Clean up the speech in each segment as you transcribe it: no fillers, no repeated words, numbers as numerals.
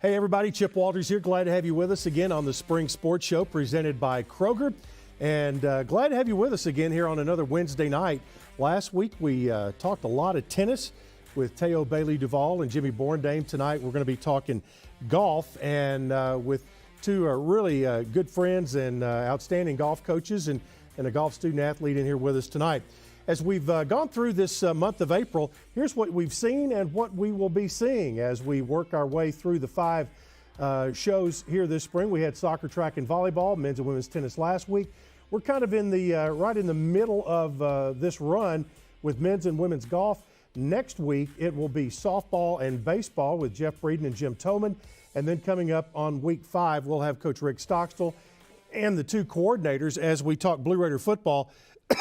Hey everybody, Chip Walters here. Glad to have you with us again on the Spring Sports Show presented by Kroger. And glad to have you with us again here on another Wednesday night. Last week we talked a lot of tennis with Teo Bailey-Duvall and Jimmy Borndame. Tonight we're going to be talking golf and with two really good friends and outstanding golf coaches and a golf student athlete in here with us tonight. As we've gone through this month of April, here's what we've seen and what we will be seeing as we work our way through the 5 shows here this spring. We had soccer, track, and volleyball, men's and women's tennis last week. We're kind of in the right in the middle of this run with men's and women's golf. Next week, it will be softball and baseball with Jeff Breeden and Jim Toman. And then coming up on week 5, we'll have Coach Rick Stockstill and the 2 coordinators as we talk Blue Raider football,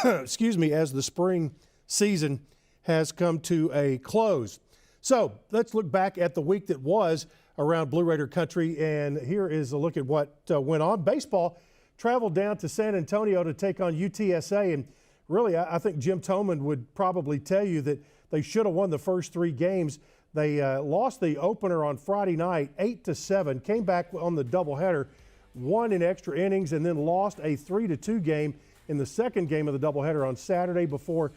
excuse me, as the spring season has come to a close. So let's look back at the week that was around Blue Raider country, and here is a look at what went on. Baseball traveled down to San Antonio to take on UTSA, and really I think Jim Toman would probably tell you that they should have won the first 3 games. They lost the opener on Friday night 8-7, came back on the doubleheader, won in extra innings, and then lost a 3-2 game in the second game of the doubleheader on Saturday before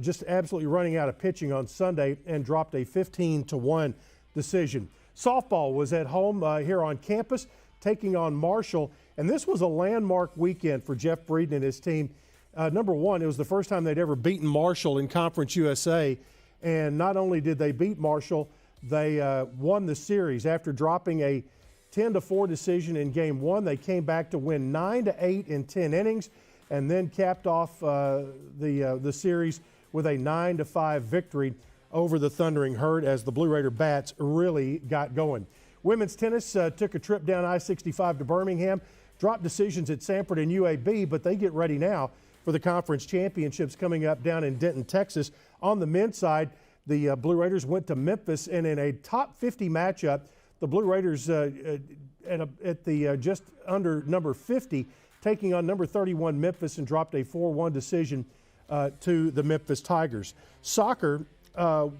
just absolutely running out of pitching on Sunday and dropped a 15-1 decision. Softball was at home here on campus taking on Marshall, and this was a landmark weekend for Jeff Breeden and his team. Number one, it was the first time they'd ever beaten Marshall in Conference USA, and not only did they beat Marshall, they won the series. After dropping a 10-4 decision in Game 1, they came back to win 9-8 in 10 innings, and then capped off the series with a 9-5 victory over the Thundering Herd as the Blue Raider bats really got going. Women's tennis took a trip down I-65 to Birmingham, dropped decisions at Sanford and UAB, but they get ready now for the conference championships coming up down in Denton, Texas. On the men's side, the Blue Raiders went to Memphis, and in a top 50 matchup, the Blue Raiders at the just under number 50, taking on number 31 Memphis, and dropped a 4-1 decision to the Memphis Tigers. Soccer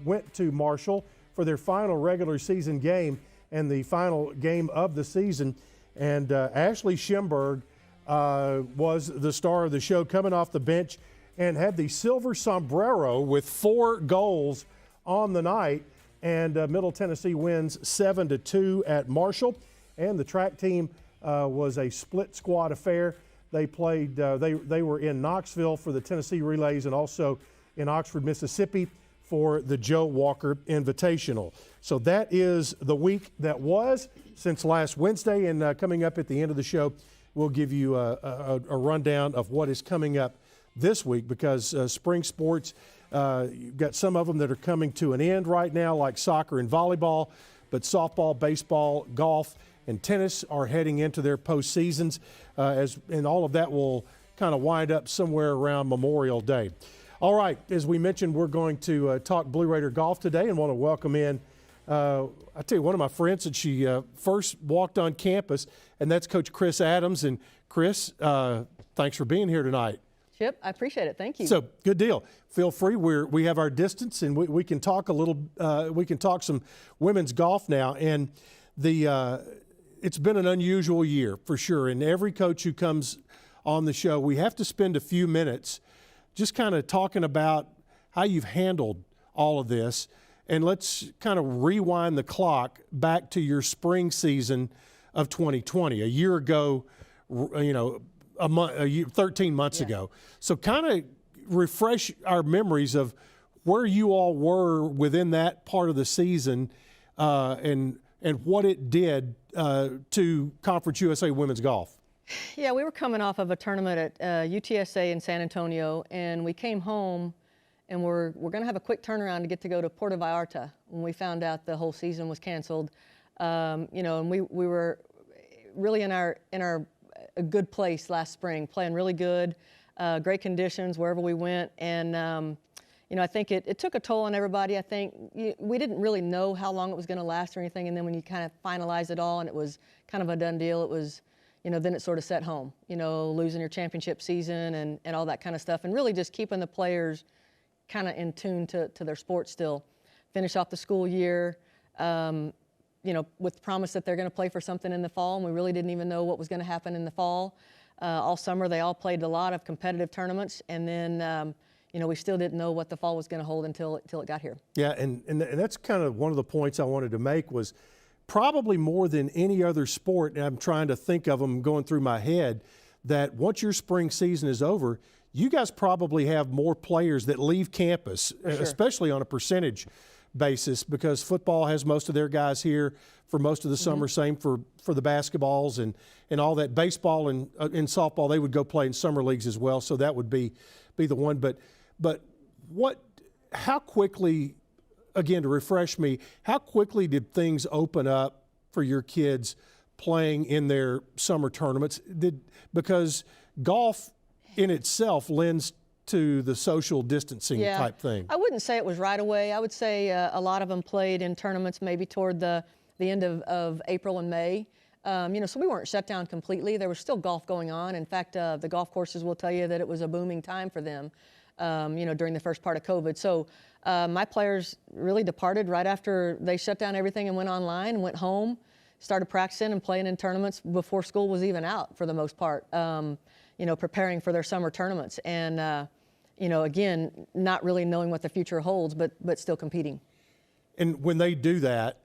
went to Marshall for their final regular season game and the final game of the season, and Ashley Schimberg was the star of the show, coming off the bench and had the silver sombrero with 4 goals on the night, and Middle Tennessee wins 7-2 at Marshall. And the track team was a split squad affair. They played. They were in Knoxville for the Tennessee Relays and also in Oxford, Mississippi for the Joe Walker Invitational. So that is the week that was since last Wednesday. And coming up at the end of the show, we'll give you a rundown of what is coming up this week, because spring sports, you've got some of them that are coming to an end right now, like soccer and volleyball, but softball, baseball, golf, and tennis are heading into their postseasons, and all of that will kind of wind up somewhere around Memorial Day. All right, as we mentioned, we're going to talk Blue Raider golf today, and want to welcome in, I tell you, one of my friends that she first walked on campus, and that's Coach Chris Adams. And Chris, thanks for being here tonight. Chip, I appreciate it. Thank you. So, good deal. Feel free. We have our distance, and we can talk a little. We can talk some women's golf now, and it's been an unusual year for sure. And every coach who comes on the show, we have to spend a few minutes just kind of talking about how you've handled all of this. And let's kind of rewind the clock back to your spring season of 2020, a year ago, 13 months ago. So kind of refresh our memories of where you all were within that part of the season and what it did to Conference USA women's golf. Yeah, we were coming off of a tournament at UTSA in San Antonio, and we came home, and we're going to have a quick turnaround to go to Puerto Vallarta when we found out the whole season was canceled. And we were really in a good place last spring, playing really good, great conditions wherever we went, and I think it took a toll on everybody. I think we didn't really know how long it was going to last or anything, and then when you kind of finalized it all and it was kind of a done deal, it was, then it sort of set home, losing your championship season and all that kind of stuff, and really just keeping the players kind of in tune to their sport still. Finish off the school year, with the promise that they're going to play for something in the fall, and we really didn't even know what was going to happen in the fall. All summer, they all played a lot of competitive tournaments, and then, we still didn't know what the fall was going to hold until it got here. Yeah, and that's kind of one of the points I wanted to make was probably more than any other sport, and I'm trying to think of them going through my head, that once your spring season is over, you guys probably have more players that leave campus, For sure. especially on a percentage basis, because football has most of their guys here for most of the summer. Same for the basketballs and all that. Baseball and softball, they would go play in summer leagues as well. So that would be the one. But how quickly, again, to refresh me, how quickly did things open up for your kids playing in their summer tournaments? Because golf in itself lends to the social distancing type thing. I wouldn't say it was right away. I would say a lot of them played in tournaments maybe toward the end of April and May. So we weren't shut down completely. There was still golf going on. In fact, the golf courses will tell you that it was a booming time for them, during the first part of COVID. So my players really departed right after they shut down everything and went online and went home, started practicing and playing in tournaments before school was even out for the most part, preparing for their summer tournaments. And again, not really knowing what the future holds, but still competing. And when they do that,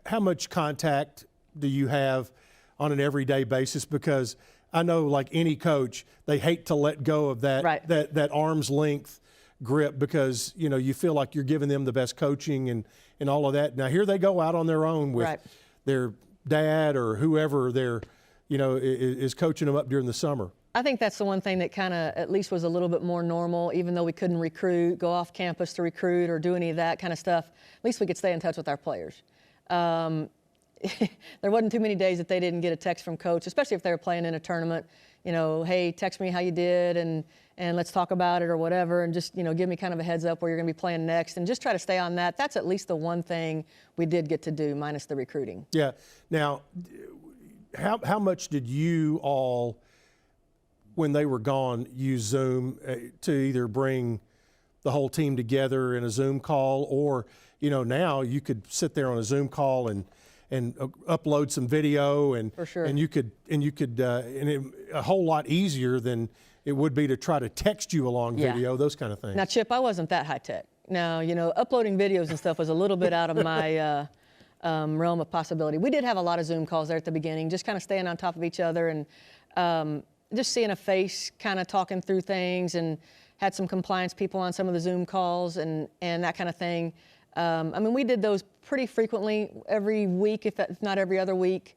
how much contact do you have on an everyday basis? Because I know, like any coach, they hate to let go of that Right. that arm's length grip, because you feel like you're giving them the best coaching and all of that. Now here they go out on their own with Right. their dad or whoever is coaching them up during the summer. I think that's the one thing that kind of at least was a little bit more normal, even though we couldn't go off campus to recruit or do any of that kind of stuff. At least we could stay in touch with our players. There wasn't too many days that they didn't get a text from coach, especially if they were playing in a tournament. Hey, text me how you did and let's talk about it or whatever, and just give me kind of a heads up where you're going to be playing next, and just try to stay on that. That's at least the one thing we did get to do, minus the recruiting. Yeah. Now, how much did you all, when they were gone, use Zoom to either bring the whole team together in a Zoom call, or now you could sit there on a Zoom call and upload some video, and For sure. and a whole lot easier than it would be to try to text you along Yeah. video, those kind of things. Now, Chip, I wasn't that high tech. Now, uploading videos and stuff was a little bit out of my realm of possibility. We did have a lot of Zoom calls there at the beginning, just kind of staying on top of each other and just seeing a face, kind of talking through things, and had some compliance people on some of the Zoom calls and that kind of thing. We did those pretty frequently, every week, if not every other week,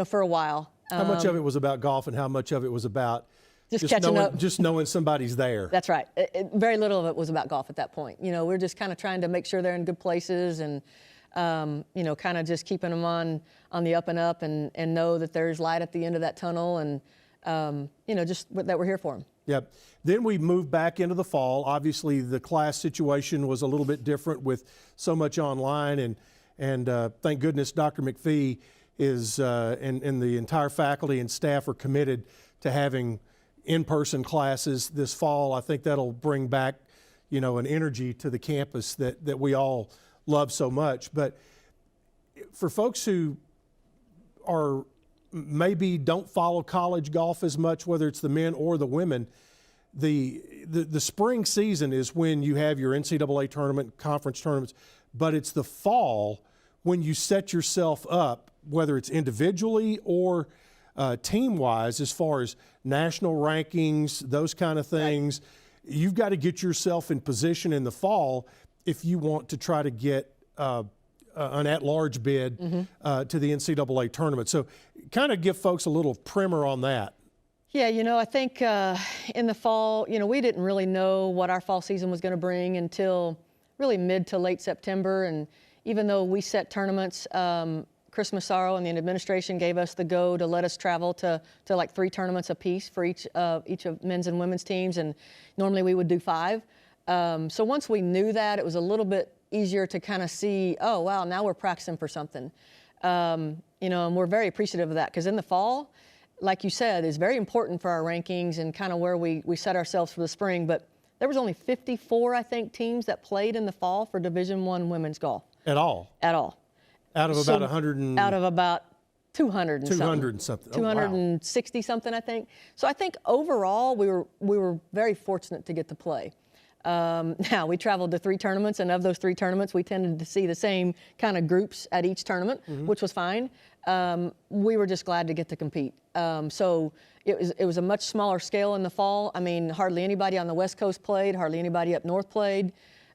for a while. How much of it was about golf, and how much of it was about Just catching up. Just knowing somebody's there? That's right. Very little of it was about golf at that point. We're just kind of trying to make sure they're in good places, and kind of just keeping them on the up and up, and know that there's light at the end of that tunnel, and just that we're here for them. Yep. Then we moved back into the fall. Obviously, the class situation was a little bit different with so much online, and thank goodness Dr. McPhee is and the entire faculty and staff are committed to having in-person classes this fall. I think that'll bring back, an energy to the campus that we all love so much. But for folks who are maybe don't follow college golf as much, whether it's the men or the women, the spring season is when you have your NCAA tournament, conference tournaments, but it's the fall when you set yourself up, whether it's individually or team-wise, as far as national rankings, those kind of things. Right. You've got to get yourself in position in the fall if you want to try to get an at-large bid to the NCAA tournament. So kind of give folks a little primer on that. Yeah, I think in the fall, we didn't really know what our fall season was going to bring until really mid to late September. And even though we set tournaments, Chris Massaro and the administration gave us the go to let us travel to like 3 tournaments apiece for each of men's and women's teams. And normally we would do 5. So once we knew that, it was a little bit easier to kind of see, oh, wow, now we're practicing for something. And we're very appreciative of that, because in the fall, like you said, is very important for our rankings and kind of where we set ourselves for the spring. But there was only 54, I think, teams that played in the fall for Division I women's golf. At all? At all. Out of about 100 and... Out of about 200 and 200 and something. 260 something, I think. So I think overall we were very fortunate to get to play. Now, we traveled to 3 tournaments, and of those 3 tournaments, we tended to see the same kind of groups at each tournament, which was fine. We were just glad to get to compete. So it was a much smaller scale in the fall. I mean, hardly anybody on the West Coast played, hardly anybody up north played.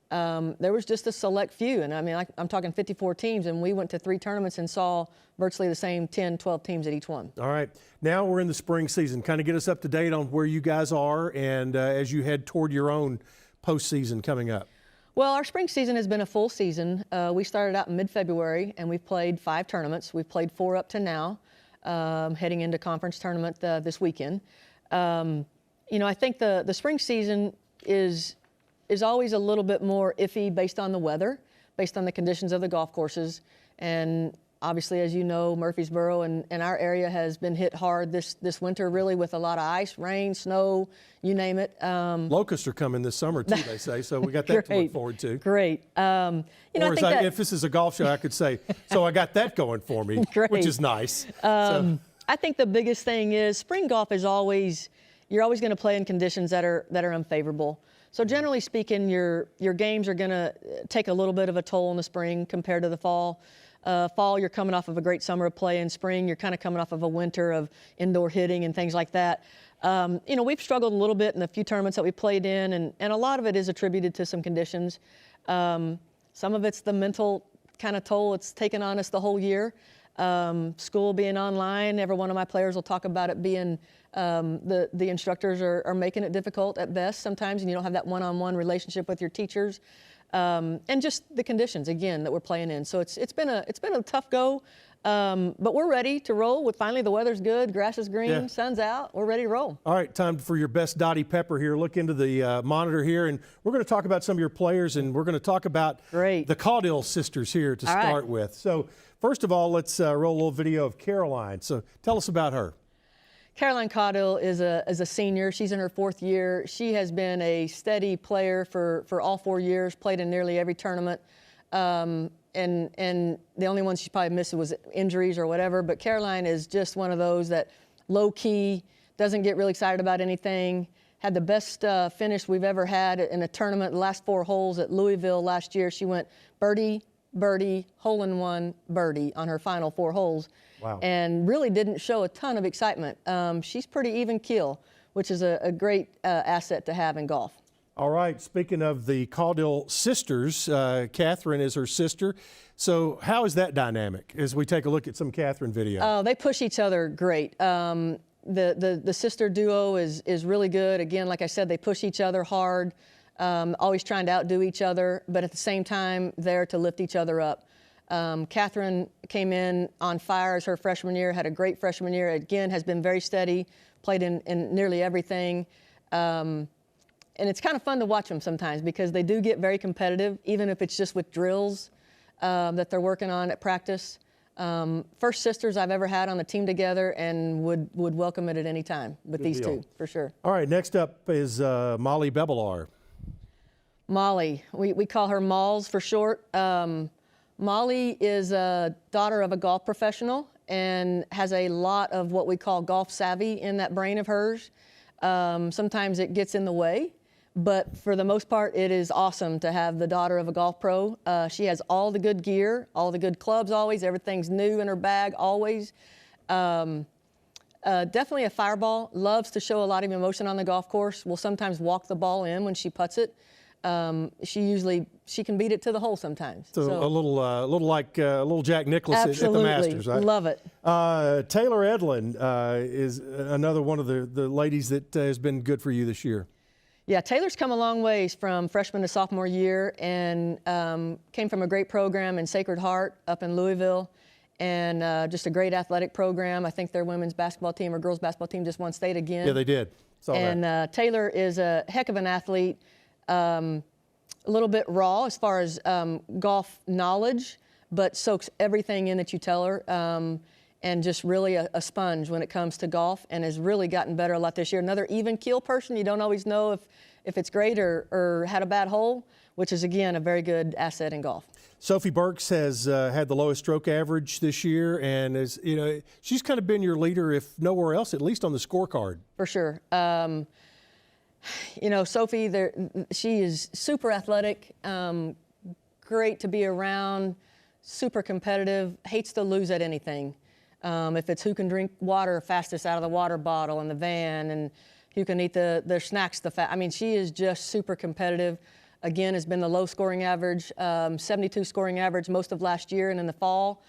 There was just a select few, and I mean, I'm talking 54 teams, and we went to 3 tournaments and saw virtually the same 10, 12 teams at each one. All right. Now we're in the spring season. Kind of get us up to date on where you guys are and as you head toward your own postseason coming up. Well, our spring season has been a full season. We started out in mid-February, and we've played 5 tournaments. We've played 4 up to now, heading into conference tournament this weekend. You know, I think the spring season is always a little bit more iffy based on the weather, based on the conditions of the golf courses. And obviously, as you know, Murfreesboro and our area has been hit hard this winter, really, with a lot of ice, rain, snow, you name it. Locusts are coming this summer, too, they say, so we got that to look forward to. Great. You know, or if this is a golf show, I could say, so I got that going for me, which is nice. I think the biggest thing is spring golf is you're always going to play in conditions that are unfavorable. So generally speaking, your games are going to take a little bit of a toll in the spring compared to the fall. Fall, you're coming off of a great summer of play. In spring, you're kind of coming off of a winter of indoor hitting and things like that. You know, we've struggled a little bit in the few tournaments that we played in, and a lot of it is attributed to some conditions. Some of it's the mental kind of toll it's taken on us the whole year. School being online, every one of my players will talk about it being the instructors are making it difficult at best sometimes, and you don't have that one-on-one relationship with your teachers. And just the conditions again that we're playing in. So it's been a tough go, but we're ready to roll. With finally the weather's good, grass is green, sun's out. We're ready to roll. All right, time for your best Dottie Pepper here. Look into the monitor here, and we're going to talk about some of your players, and we're going to talk about the Caudill sisters here to start with. So first of all, let's roll a little video of Caroline. So tell us about her. Caroline Caudill is a senior. She's in her 4th year. She has been a steady player for all 4 years, played in nearly every tournament. And the only one she probably missed was injuries or whatever. But Caroline is just one of those that low-key, doesn't get really excited about anything. Had the best finish we've ever had in a tournament, the last 4 holes at Louisville last year. She went birdie, birdie, hole-in-one, birdie on her final 4 holes. Wow. And really didn't show a ton of excitement. She's pretty even keel, which is a great asset to have in golf. All right, speaking of the Caudill sisters, Catherine is her sister. So how is that dynamic as we take a look at some Catherine video? They push each other great. The sister duo is really good. Again, like I said, they push each other hard, always trying to outdo each other, but at the same time, there to lift each other up. Catherine came in on fire as her freshman year, had a great freshman year. Again, has been very steady, played in nearly everything. And it's kind of fun to watch them sometimes because they do get very competitive, even if it's just with drills that they're working on at practice. First sisters I've ever had on the team together, and would welcome it at any time with these two, for sure. All right, next up is Molly Bebelar. Molly, we call her Malls for short. Molly is a daughter of a golf professional and has a lot of what we call golf savvy in that brain of hers. Sometimes it gets in the way, but for the most part, it is awesome to have the daughter of a golf pro. She has all the good gear, all the good clubs always, everything's new in her bag always. Definitely a fireball, loves to show a lot of emotion on the golf course, will sometimes walk the ball in when she putts it. She can beat it to the hole sometimes. So a little like little Jack Nicklaus at the Masters, right? Love it. Taylor Edlin is another one of the ladies that has been good for you this year. Yeah, Taylor's come a long ways from freshman to sophomore year, and came from a great program in Sacred Heart up in Louisville, and just a great athletic program. I think their women's basketball team or girls basketball team just won state again. Yeah, they did. Saw and that. Taylor is a heck of an athlete. A little bit raw as far as golf knowledge, but soaks everything in that you tell her, and just really a sponge when it comes to golf, and has really gotten better a lot this year. Another even keel person. You don't always know if it's great or had a bad hole, which is, again, a very good asset in golf. Sophie Burks has had the lowest stroke average this year, and she's kind of been your leader, if nowhere else, at least on the scorecard. For sure. Sophie, she is super athletic, great to be around, super competitive, hates to lose at anything. If it's who can drink water fastest out of the water bottle in the van and who can eat their snacks she is just super competitive. Again, has been the low scoring average, 72 scoring average most of last year and in the fall.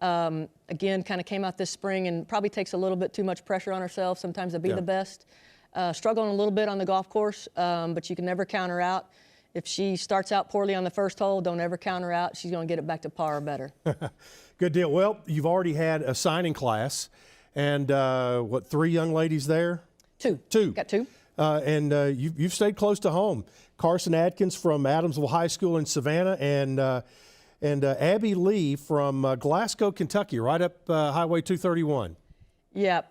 Again, kind of came out this spring and probably takes a little bit too much pressure on herself sometimes to be the best. Struggling a little bit on the golf course, but you can never count her out. If she starts out poorly on the first hole, don't ever count her out. She's going to get it back to par or better. Good deal. Well, you've already had a signing class, and 3 young ladies there? Two. Got 2. And you've stayed close to home. Carson Adkins from Adamsville High School in Savannah, and Abby Lee from Glasgow, Kentucky, right up Highway 231. Yeah,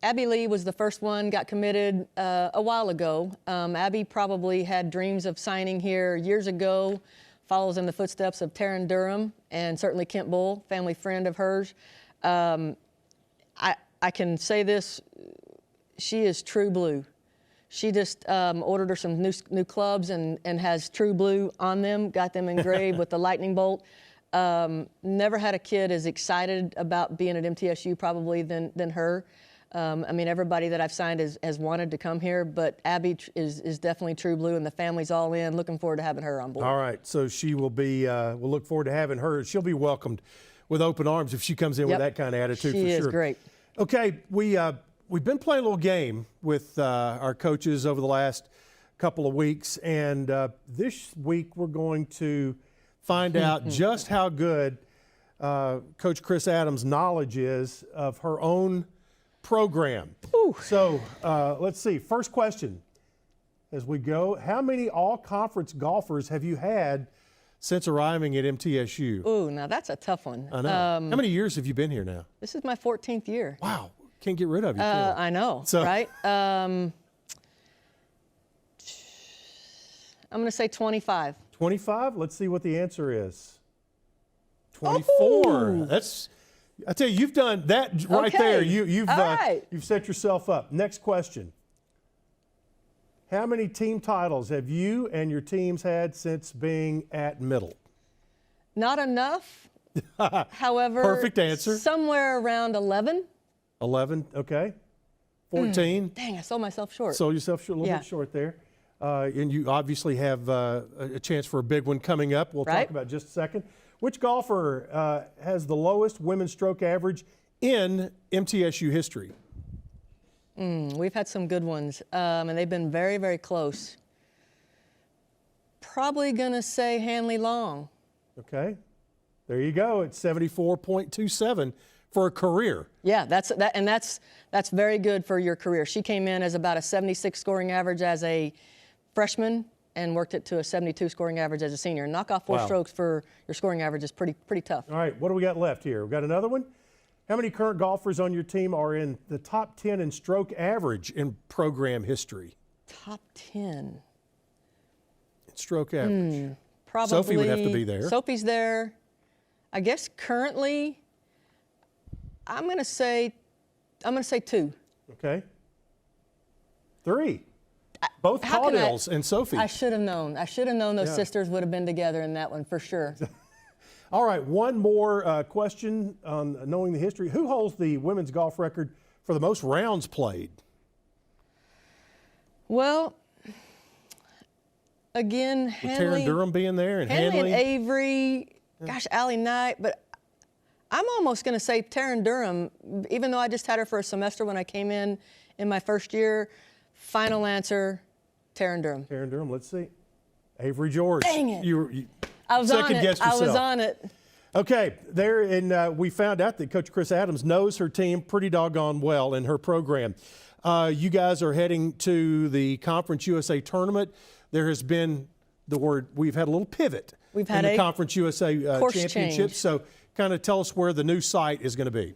Abby Lee was the first one, got committed a while ago. Abby probably had dreams of signing here years ago, follows in the footsteps of Taryn Durham and certainly Kent Bull, family friend of hers. I can say this, she is true blue. She just ordered her some new clubs and has true blue on them, got them engraved with the lightning bolt. Never had a kid as excited about being at MTSU probably than her. Everybody that I've signed has wanted to come here, but Abby is definitely true blue, and the family's all in. Looking forward to having her on board. All right, so she will be. We'll look forward to having her. She'll be welcomed with open arms if she comes in with that kind of attitude. She is great. Okay, we've been playing a little game with our coaches over the last couple of weeks, and this week we're going to find out just how good Coach Chris Adams' knowledge is of her own program. Ooh. So let's see. First question as we go. How many all-conference golfers have you had since arriving at MTSU? Ooh, now that's a tough one. I know. How many years have you been here now? This is my 14th year. Wow. Can't get rid of you. I know, right? I'm going to say 25. 25? Let's see what the answer is. 24. That's, I tell you, you've done that right there. You've set yourself up. Next question. How many team titles have you and your teams had since being at Middle? Not enough. However, perfect answer. Somewhere around 11. 11, okay. 14. Dang, I sold myself short. Sold yourself a little bit short there. And you obviously have a chance for a big one coming up. We'll talk about in just a second. Which golfer has the lowest women's stroke average in MTSU history? We've had some good ones, and they've been very, very close. Probably going to say Hanley Long. Okay. There you go. It's 74.27 for a career. Yeah, that's very good for your career. She came in as about a 76 scoring average as a freshman and worked it to a 72 scoring average as a senior. Knock off 4 strokes for your scoring average is pretty tough. All right, what do we got left here? We've got another one. How many current golfers on your team are in the top 10 in stroke average in program history? Top 10. In stroke average. Probably. Sophie would have to be there. Sophie's there. I guess currently, I'm going to say 2. Okay. 3. Both Caudilles and Sophie. I should have known. I should have known those sisters would have been together in that one for sure. All right, one more question on knowing the history. Who holds the women's golf record for the most rounds played? Well, again, Hanley. Taryn Durham being there and Hanley Hanley. And Avery, gosh, Allie Knight, but I'm almost going to say Taryn Durham, even though I just had her for a semester when I came in my first year. Final answer, Taryn Durham. Taryn Durham, let's see. Avery George. Dang it. You I was on it. yourself. I was on it. Okay, there, and we found out that Coach Chris Adams knows her team pretty doggone well in her program. You guys are heading to the Conference USA tournament. There has been we've had a little pivot in the Conference USA championship. Change. So kind of tell us where the new site is going to be.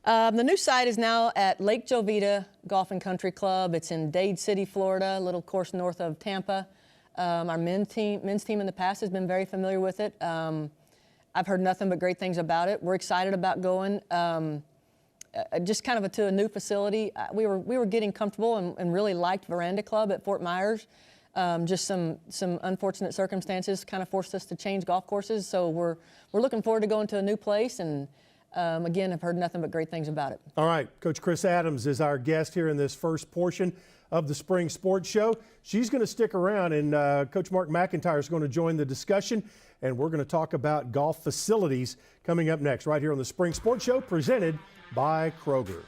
The new site is now at Lake Jovita Golf and Country Club. It's in Dade City, Florida, a little course north of Tampa. Our men's team in the past has been very familiar with it. I've heard nothing but great things about it. We're excited about going. Just kind of to a new facility. We were getting comfortable and really liked Veranda Club at Fort Myers. Just some unfortunate circumstances kind of forced us to change golf courses. So we're looking forward to going to a new place, and again, I've heard nothing but great things about it. All right, Coach Chris Adams is our guest here in this first portion of the Spring Sports Show. She's going to stick around, and Coach Mark McIntyre is going to join the discussion, and we're going to talk about golf facilities coming up next right here on the Spring Sports Show presented by Kroger.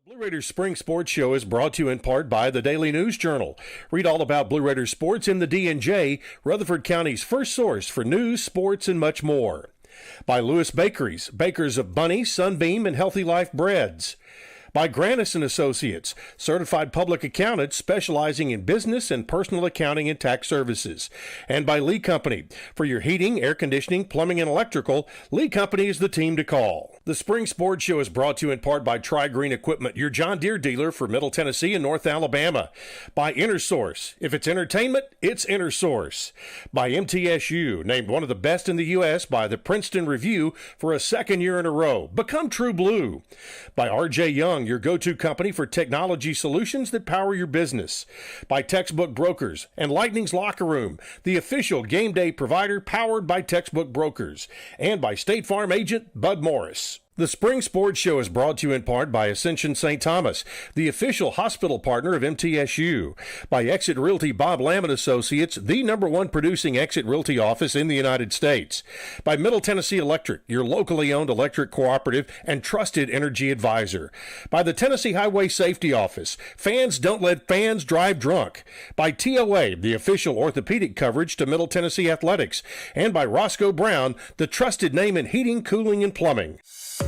Blue Raiders Spring Sports Show is brought to you in part by the Daily News Journal. Read all about Blue Raiders sports in the D&J, Rutherford County's first source for news, sports, and much more. By Lewis Bakeries, bakers of Bunny, Sunbeam, and Healthy Life breads. By Grannis & Associates, certified public accountants specializing in business and personal accounting and tax services. And by Lee Company. For your heating, air conditioning, plumbing, and electrical, Lee Company is the team to call. The Spring Sports Show is brought to you in part by Tri-Green Equipment, your John Deere dealer for Middle Tennessee and North Alabama. By InterSource. If it's entertainment, it's InterSource. By MTSU, named one of the best in the U.S. by the Princeton Review for a second year in a row. Become True Blue. By R.J. Young, your go-to company for technology solutions that power your business. By Textbook Brokers and Lightning's Locker Room, the official game day provider powered by Textbook Brokers. And by State Farm agent Bud Morris. The Spring Sports Show is brought to you in part by Ascension St. Thomas, the official hospital partner of MTSU. By Exit Realty Bob Lamb & Associates, the #1 producing Exit Realty office in the United States. By Middle Tennessee Electric, your locally owned electric cooperative and trusted energy advisor. By the Tennessee Highway Safety Office, fans don't let fans drive drunk. By TOA, the official orthopedic coverage to Middle Tennessee Athletics. And by Roscoe Brown, the trusted name in heating, cooling, and plumbing.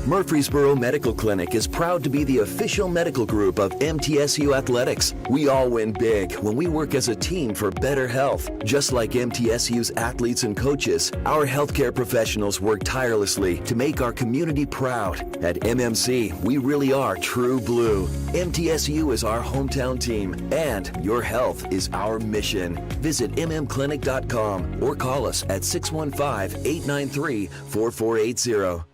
Murfreesboro Medical Clinic is proud to be the official medical group of MTSU Athletics. We all win big when we work as a team for better health. Just like MTSU's athletes and coaches, our healthcare professionals work tirelessly to make our community proud. At MMC, we really are true blue. MTSU is our hometown team, and your health is our mission. Visit mmclinic.com or call us at 615-893-4480.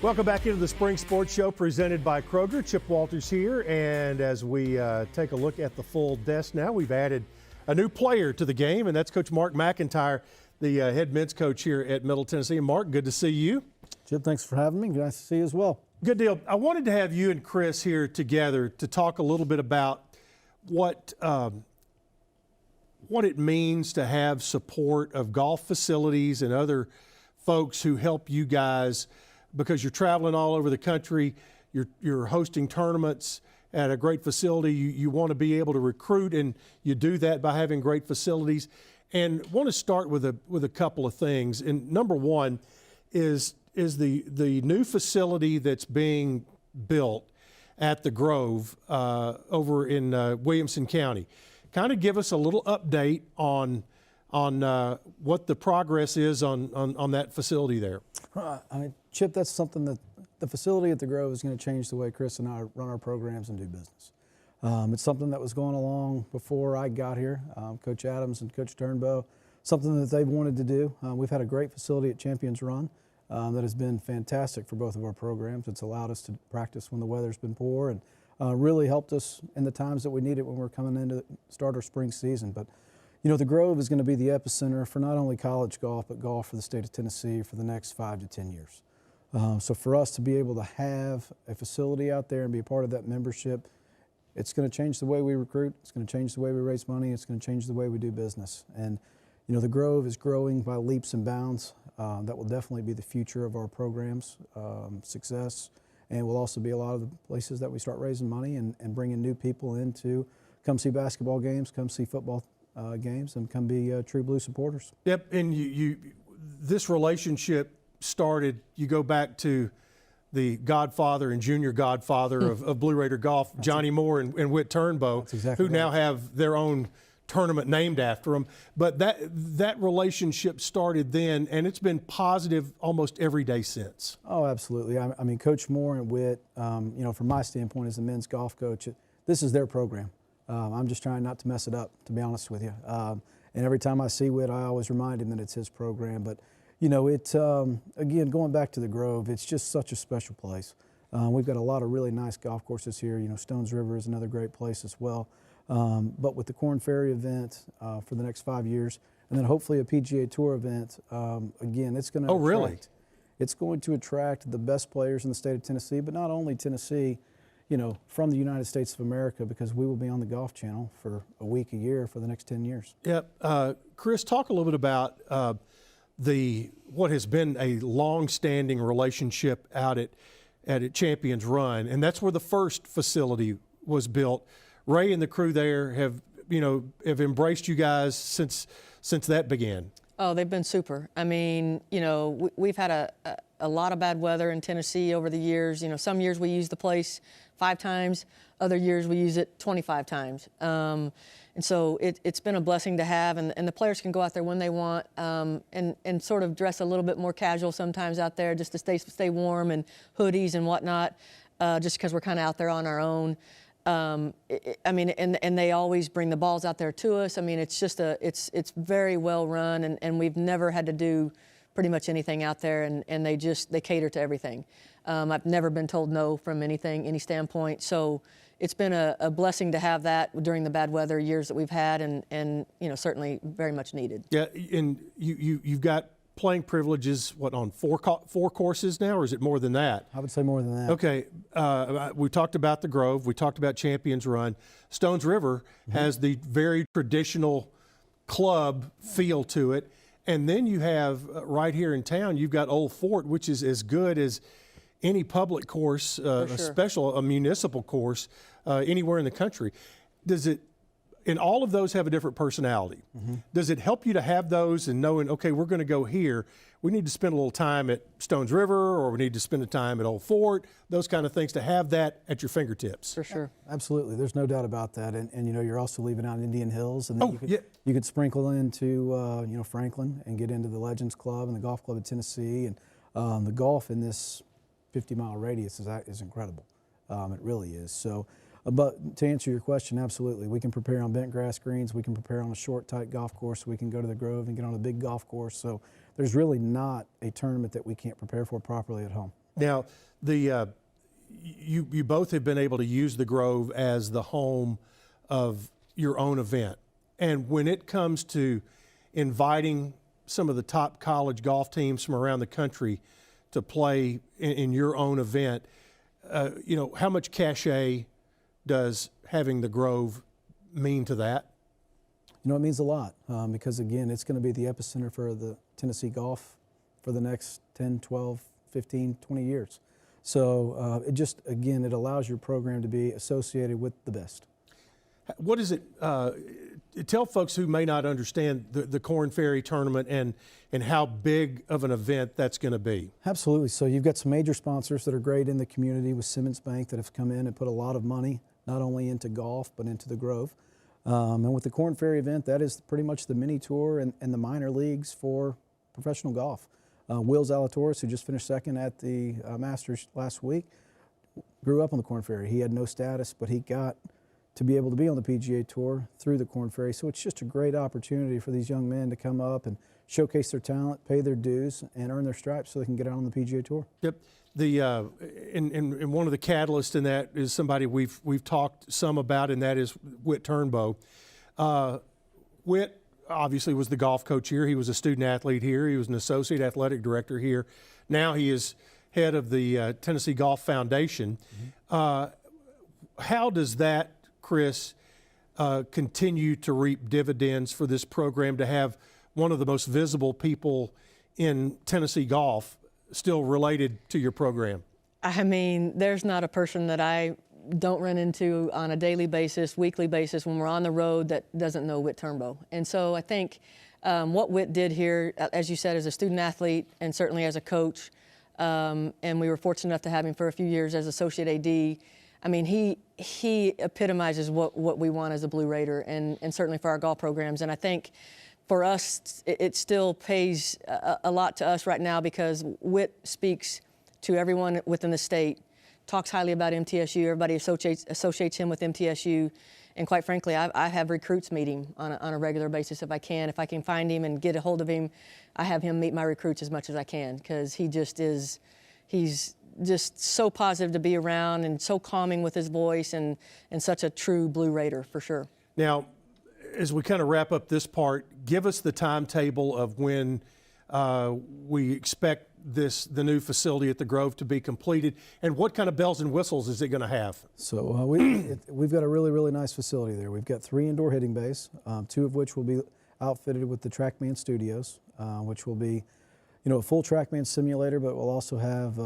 Welcome back into the Spring Sports Show presented by Kroger. Chip Walters here, and as we take a look at the full desk now, we've added a new player to the game, and that's Coach Mark McIntyre, the head men's coach here at Middle Tennessee. And Mark, good to see you. Chip, thanks for having me. Nice to see you as well. Good deal. I wanted to have you and Chris here together to talk a little bit about what it means to have support of golf facilities and other folks who help you guys, because you're traveling all over the country, you're hosting tournaments at a great facility. You want to be able to recruit, and you do that by having great facilities. And want to start with a couple of things. And number one is the new facility that's being built at the Grove over in Williamson County. Kind of give us a little update on what the progress is on that facility there. Chip, that's something that the facility at the Grove is going to change the way Chris and I run our programs and do business. It's something that was going along before I got here. Coach Adams and Coach Turnbow, something that they've wanted to do. We've had a great facility at Champions Run that has been fantastic for both of our programs. It's allowed us to practice when the weather's been poor, and really helped us in the times that we need it when we're coming into start our spring season. But you know, the Grove is going to be the epicenter for not only college golf, but golf for the state of Tennessee for the next 5 to 10 years. So for us to be able to have a facility out there and be a part of that membership, it's going to change the way we recruit. It's going to change the way we raise money. It's going to change the way we do business. And you know, the Grove is growing by leaps and bounds. That will definitely be the future of our program's success, and will also be a lot of the places that we start raising money and bringing new people in to come see basketball games, come see football games, and come be True Blue supporters. Yep, and this relationship started, you go back to the godfather and junior godfather of Blue Raider golf, Johnny Moore and Whit Turnbow, exactly who now have their own tournament named after them. But that relationship started then, and it's been positive almost every day since. Oh, absolutely. I mean, Coach Moore and Whit, you know, from my standpoint as a men's golf coach, this is their program. I'm just trying not to mess it up, to be honest with you. And every time I see Whit, I always remind him that it's his program. But you know, again, going back to the Grove, it's just such a special place. We've got a lot of really nice golf courses here. You know, Stones River is another great place as well. But with the Corn Ferry event for the next 5 years, and then hopefully a PGA Tour event, again, it's going to really? It's going to attract the best players in the state of Tennessee, but not only Tennessee, you know, from the United States of America, because we will be on the Golf Channel for a week a year for the next 10 years. Yep. Chris, talk a little bit about what has been a long-standing relationship out at Champions Run, and that's where the first facility was built. Ray and the crew there have embraced you guys since that began. Oh, they've been super. I mean, you know, we've had a lot of bad weather in Tennessee over the years. You know, some years we use the place 5 times, other years we use it 25 times. And so it's been a blessing to have, and the players can go out there when they want and sort of dress a little bit more casual sometimes out there just to stay warm, and hoodies and whatnot, just because we're kind of out there on our own. I mean, and they always bring the balls out there to us. I mean, it's just it's very well run, and we've never had to do pretty much anything out there, and they cater to everything. I've never been told no from any standpoint. So it's been a blessing to have that during the bad weather years that we've had, and you know, certainly very much needed. Yeah, and you've got playing privileges, what, on four courses now, or is it more than that? I would say more than that. Okay, we talked about the Grove, we talked about Champions Run. Stones River has the very traditional club feel to it, and then you have right here in town, you've got Old Fort, which is as good as any public course, sure. a municipal course anywhere in the country. And all of those have a different personality. Does it help you to have those and knowing, okay, we're going to go here, we need to spend a little time at Stones River, or we need to spend the time at Old Fort, those kind of things, to have that at your fingertips? For sure. Absolutely. There's no doubt about that. And you know, you're also leaving out Indian Hills, and then you could sprinkle into you know, Franklin and get into the Legends Club and the Golf Club of Tennessee, and the golf in this 50-mile radius is incredible. It really is. So. But to answer your question, absolutely. We can prepare on bent grass greens. We can prepare on a short, tight golf course. We can go to the Grove and get on a big golf course. So there's really not a tournament that we can't prepare for properly at home. Now, you both have been able to use the Grove as the home of your own event. And when it comes to inviting some of the top college golf teams from around the country to play in your own event, you know, how much cachet does having the Grove mean to that? You know, it means a lot because, again, it's going to be the epicenter for the Tennessee golf for the next 10, 12, 15, 20 years. So it allows your program to be associated with the best. What is it? Tell folks who may not understand the Corn Ferry tournament and how big of an event that's going to be. Absolutely. So you've got some major sponsors that are great in the community with Simmons Bank that have come in and put a lot of money not only into golf but into the Grove. And with the Corn Ferry event, that is pretty much the mini tour and the minor leagues for professional golf. Will Zalatoris, who just finished second at the Masters last week, grew up on the Corn Ferry. He had no status, but he got to be able to be on the PGA Tour through the Corn Ferry. So it's just a great opportunity for these young men to come up and showcase their talent, pay their dues, and earn their stripes so they can get out on the PGA Tour. Yep. And one of the catalysts in that is somebody we've talked some about, and that is Whit Turnbow. Whit obviously was the golf coach here. He was a student athlete here. He was an associate athletic director here. Now he is head of the Tennessee Golf Foundation. How does that, Chris, continue to reap dividends for this program, to have one of the most visible people in Tennessee golf still related to your program? I mean, there's not a person that I don't run into on a daily basis, weekly basis, when we're on the road that doesn't know Whit Turnbow. And so I think what Whit did here, as you said, as a student athlete and certainly as a coach, and we were fortunate enough to have him for a few years as associate AD. I mean, he epitomizes what we want as a Blue Raider, and certainly for our golf programs. And I think for us, it still pays a lot to us right now because Whit speaks to everyone within the state, talks highly about MTSU. Everybody associates him with MTSU. And quite frankly, I have recruits meet him on a regular basis if I can. If I can find him and get a hold of him, I have him meet my recruits as much as I can because he's just so positive to be around and so calming with his voice and such a true Blue Raider for sure. Now, as we kind of wrap up this part, give us the timetable of when we expect the new facility at the Grove to be completed, and what kind of bells and whistles is it going to have? So we've got a really, really nice facility there. We've got 3 indoor hitting bays, 2 of which will be outfitted with the TrackMan Studios, which will be, a full TrackMan simulator, but we'll also have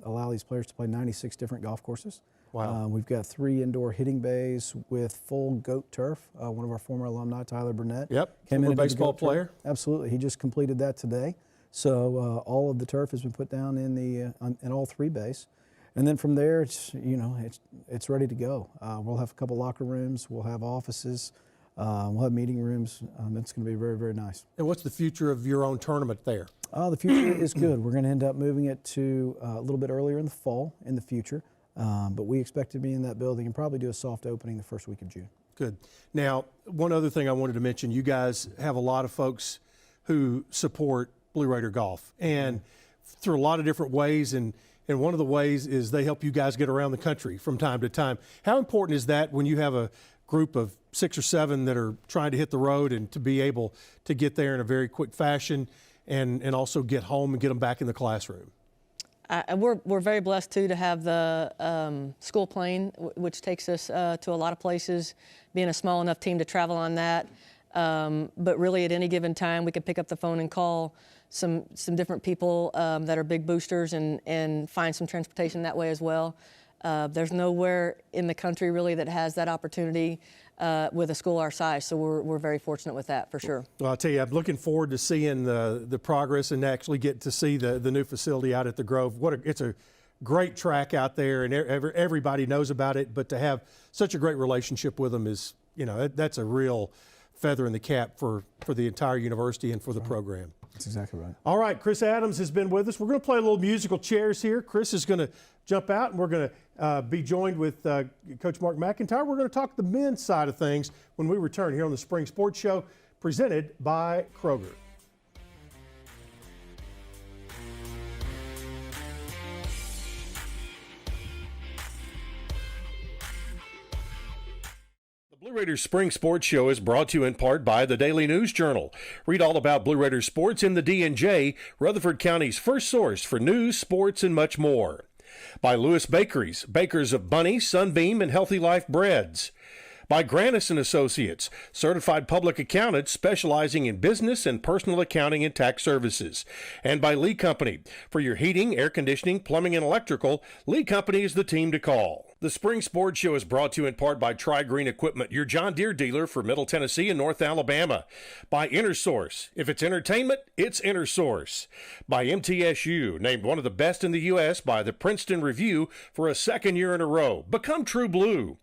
allow these players to play 96 different golf courses. Wow. We've got 3 indoor hitting bays with full goat turf. One of our former alumni, Tyler Burnett, came in a baseball player. Absolutely, he just completed that today. So all of the turf has been put down in all 3 bays, and then from there, it's ready to go. We'll have a couple locker rooms, we'll have offices, we'll have meeting rooms. It's going to be very, very nice. And what's the future of your own tournament there? The future is good. We're going to end up moving it to a little bit earlier in the fall in the future, but we expect to be in that building and probably do a soft opening the first week of June. Good. Now, one other thing I wanted to mention, you guys have a lot of folks who support Blue Raider Golf, and through a lot of different ways, and one of the ways is they help you guys get around the country from time to time. How important is that when you have a group of 6 or 7 that are trying to hit the road and to be able to get there in a very quick fashion and also get home and get them back in the classroom? We're very blessed, too, to have the school plane, which takes us to a lot of places, being a small enough team to travel on that. But really, at any given time, we could pick up the phone and call some different people that are big boosters and find some transportation that way as well. There's nowhere in the country really that has that opportunity with a school our size, so we're very fortunate with that for sure. Well, I'll tell you, I'm looking forward to seeing the progress and actually get to see the new facility out at the Grove. It's a great track out there, and everybody knows about it, but to have such a great relationship with them is, that's a real feather in the cap for the entire university and for the program. That's exactly right. All right, Chris Adams has been with us. We're going to play a little musical chairs here. Chris is going to jump out, and we're going to be joined with Coach Mark McIntyre. We're going to talk the men's side of things when we return here on the Spring Sports Show, presented by Kroger. Blue Raiders Spring Sports Show is brought to you in part by the Daily News Journal. Read all about Blue Raiders sports in the D&J, Rutherford County's first source for news, sports, and much more. By Lewis Bakeries, bakers of Bunny, Sunbeam, and Healthy Life breads. By Grannis & Associates, certified public accountants specializing in business and personal accounting and tax services. And by Lee Company. For your heating, air conditioning, plumbing, and electrical, Lee Company is the team to call. The Spring Sports Show is brought to you in part by Tri-Green Equipment, your John Deere dealer for Middle Tennessee and North Alabama. By InterSource. If it's entertainment, it's InterSource. By MTSU, named one of the best in the U.S. by the Princeton Review for a second year in a row. Become True Blue.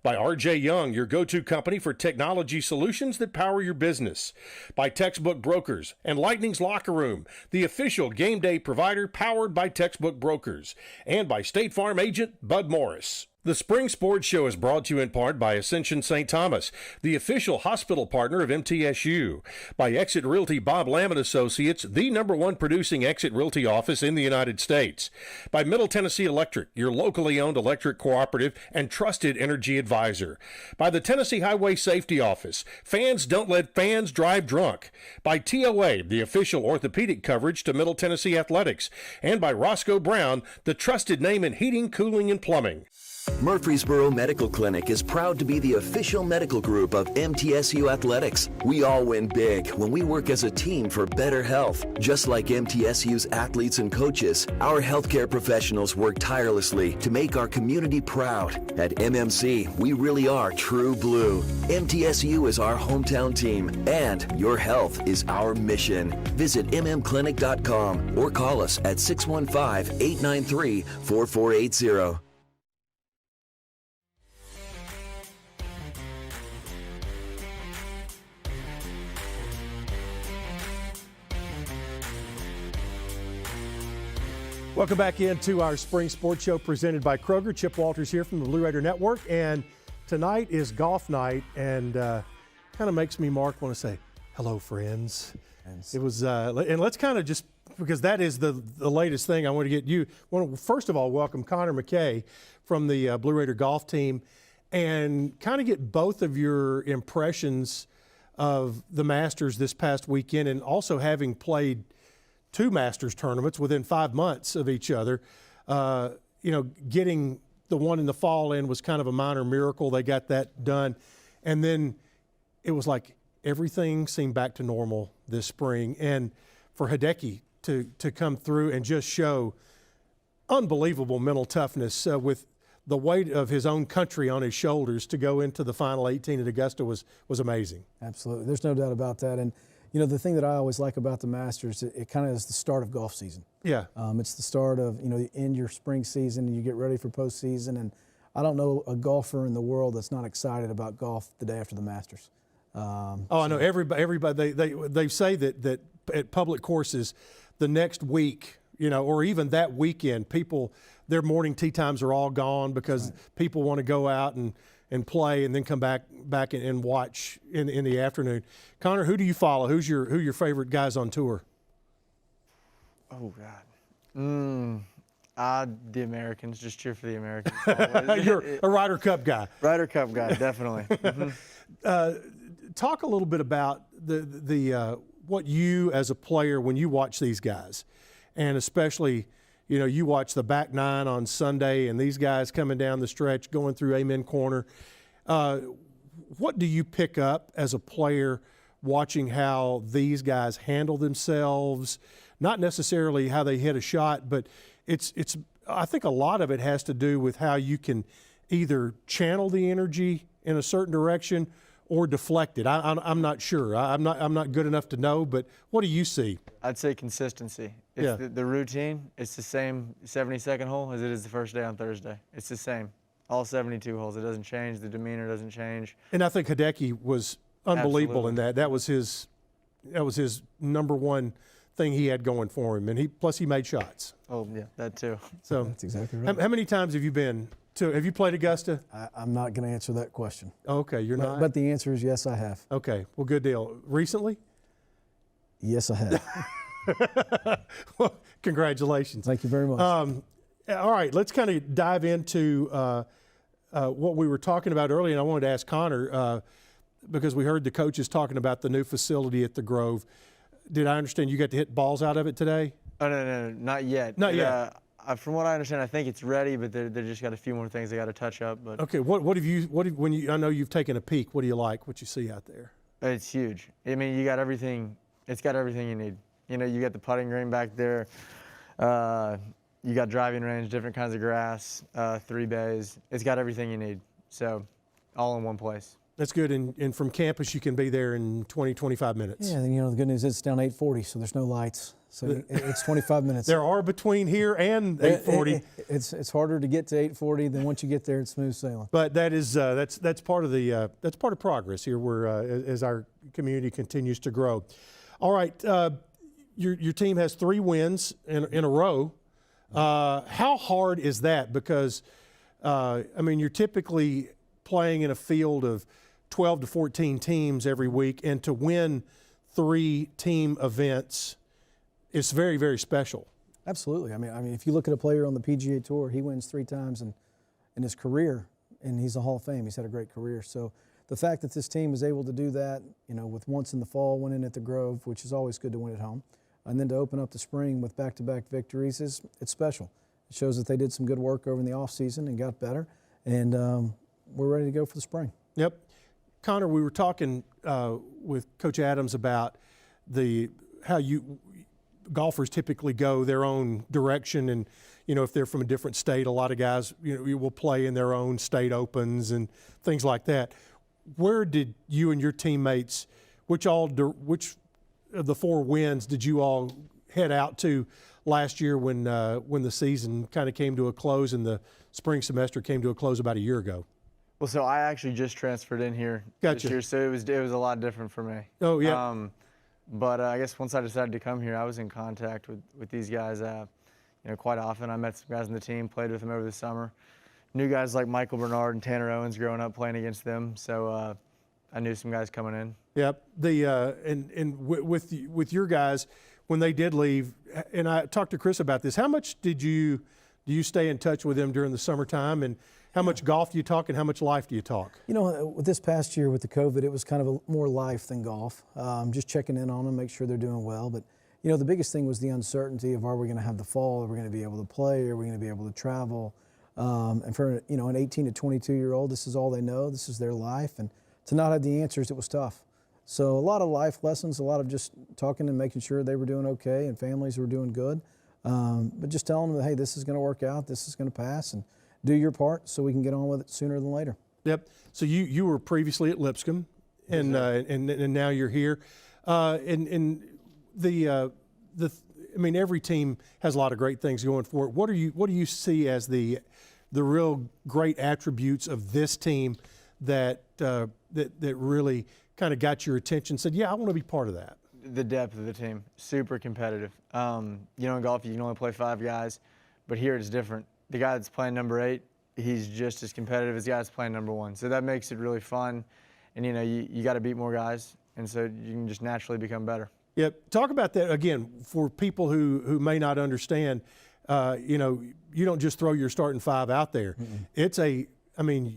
By R.J. Young, your go-to company for technology solutions that power your business. By Textbook Brokers and Lightning's Locker Room, the official game day provider powered by Textbook Brokers. And by State Farm agent Bud Morris. The Spring Sports Show is brought to you in part by Ascension St. Thomas, the official hospital partner of MTSU. By Exit Realty Bob Lamb & Associates, the #1 producing Exit Realty office in the United States. By Middle Tennessee Electric, your locally owned electric cooperative and trusted energy advisor. By the Tennessee Highway Safety Office, fans don't let fans drive drunk. By TOA, the official orthopedic coverage to Middle Tennessee Athletics. And by Roscoe Brown, the trusted name in heating, cooling, and plumbing. Murfreesboro Medical Clinic is proud to be the official medical group of MTSU Athletics. We all win big when we work as a team for better health. Just like MTSU's athletes and coaches, our healthcare professionals work tirelessly to make our community proud. At MMC, we really are true blue. MTSU is our hometown team, and your health is our mission. Visit mmclinic.com or call us at 615-893-4480. Welcome back into our spring sports show presented by Kroger. Chip Walters here from the Blue Raider Network, and tonight is golf night, and kind of makes me, Mark, want to say hello, friends. It was, and let's kind of just, because that is the latest thing I want to get you. First of all, welcome Connor McKay from the Blue Raider golf team, and kind of get both of your impressions of the Masters this past weekend, and also having played 2 Masters tournaments within 5 months of each other. Getting the one in the fall in was kind of a minor miracle. They got that done. And then it was like everything seemed back to normal this spring. And for Hideki to come through and just show unbelievable mental toughness with the weight of his own country on his shoulders to go into the final 18 at Augusta was amazing. Absolutely. There's no doubt about that. And the thing that I always like about the Masters, it kind of is the start of golf season. Yeah. It's the start of, you end your spring season and you get ready for postseason. And I don't know a golfer in the world that's not excited about golf the day after the Masters. I know everybody. They say that at public courses, the next week, or even that weekend, their morning tee times are all gone because people want to go out and play and then come back and watch in the afternoon. Connor, who do you follow? Who your favorite guys on tour? Oh God. The Americans. Just cheer for the Americans. You're a Ryder Cup guy. Ryder Cup guy, definitely. Talk a little bit about the what you as a player, when you watch these guys, and especially you watch the back nine on Sunday and these guys coming down the stretch, going through Amen Corner. What do you pick up as a player watching how these guys handle themselves? Not necessarily how they hit a shot, but I think a lot of it has to do with how you can either channel the energy in a certain direction or deflect it. I'm not sure. I'm not good enough to know, but what do you see? I'd say consistency. It's the routine. It's the same 72nd hole as it is the first day on Thursday. It's the same. All 72 holes. It doesn't change. The demeanor doesn't change. And I think Hideki was unbelievable Absolutely. in that. That was his number one thing he had going for him, and he made shots. Oh yeah, that too. So That's exactly right. How many times have you been to? Have you played Augusta? I'm not going to answer that question. Okay, you're not. But the answer is yes, I have. Okay, well, good deal. Recently? Yes, I have. Well, congratulations. Thank you very much. All right, let's kind of dive into what we were talking about earlier, and I wanted to ask Connor, because we heard the coaches talking about the new facility at the Grove. Did I understand you got to hit balls out of it today? Oh no, not yet. Not yet. From what I understand, I think it's ready, but they just got a few more things they got to touch up. But Okay, I know you've taken a peek. What do you like? What you see out there? it's huge. I mean, you got everything. It's got everything you need. You got the putting green back there. You got driving range, different kinds of grass, 3 bays. It's got everything you need. So, all in one place. That's good. And from campus, you can be there in 20, 25 minutes. Yeah, and the good news is it's down 840, so there's no lights. So it's 25 minutes. There are between here and 840. It's harder to get to 840 than once you get there, it's smooth sailing. But that is that's part of progress here. As our community continues to grow. All right, your team has 3 wins in a row. How hard is that? Because you're typically playing in a field of 12 to 14 teams every week, and to win 3 team events is very, very special. Absolutely. I mean, if you look at a player on the PGA Tour, he wins 3 times in his career, and he's a Hall of Fame. He's had a great career. So the fact that this team is able to do that, with once in the fall winning at the Grove, which is always good to win at home, and then to open up the spring with back-to-back victories, it's special. It shows that they did some good work over in the offseason and got better. and we're ready to go for the spring. Yep. Conor, we were talking with Coach Adams about how golfers typically go their own direction, and if they're from a different state, a lot of guys will play in their own state opens and things like that. Where did you and your teammates, which of the 4 wins did you all head out to last year when the season kind of came to a close and the spring semester came to a close about a year ago? Well, so I actually just transferred in here Gotcha. this year, so it was a lot different for me. Oh, yeah. But I guess once I decided to come here, I was in contact with these guys, quite often. I met some guys on the team, played with them over the summer. Knew guys like Michael Bernard and Tanner Owens growing up playing against them, so I knew some guys coming in. Yep. With your guys, when they did leave, and I talked to Chris about this, how much do you stay in touch with them during the summertime, and how much golf do you talk and how much life do you talk? With this past year with the COVID, it was kind of more life than golf. Just checking in on them, make sure they're doing well. But, the biggest thing was the uncertainty of, are we going to have the fall? Are we going to be able to play? Are we going to be able to travel? And for, an 18 to 22-year-old, this is all they know. This is their life. And to not have the answers, it was tough. So a lot of life lessons, a lot of just talking and making sure they were doing okay and families were doing good. But just telling them, hey, this is going to work out, this is going to pass, and do your part so we can get on with it sooner than later. Yep. So you were previously at Lipscomb, and now you're here. Every team has a lot of great things going for it. What do you see as the real great attributes of this team that really kind of got your attention? Said, yeah, I want to be part of that. The depth of the team, super competitive. In golf you can only play 5 guys, but here it's different. The guy that's playing number 8, he's just as competitive as the guy that's playing number 1. So that makes it really fun, and you got to beat more guys, and so you can just naturally become better. Yep. Talk about that again for people who may not understand. You don't just throw your starting 5 out there. Mm-mm.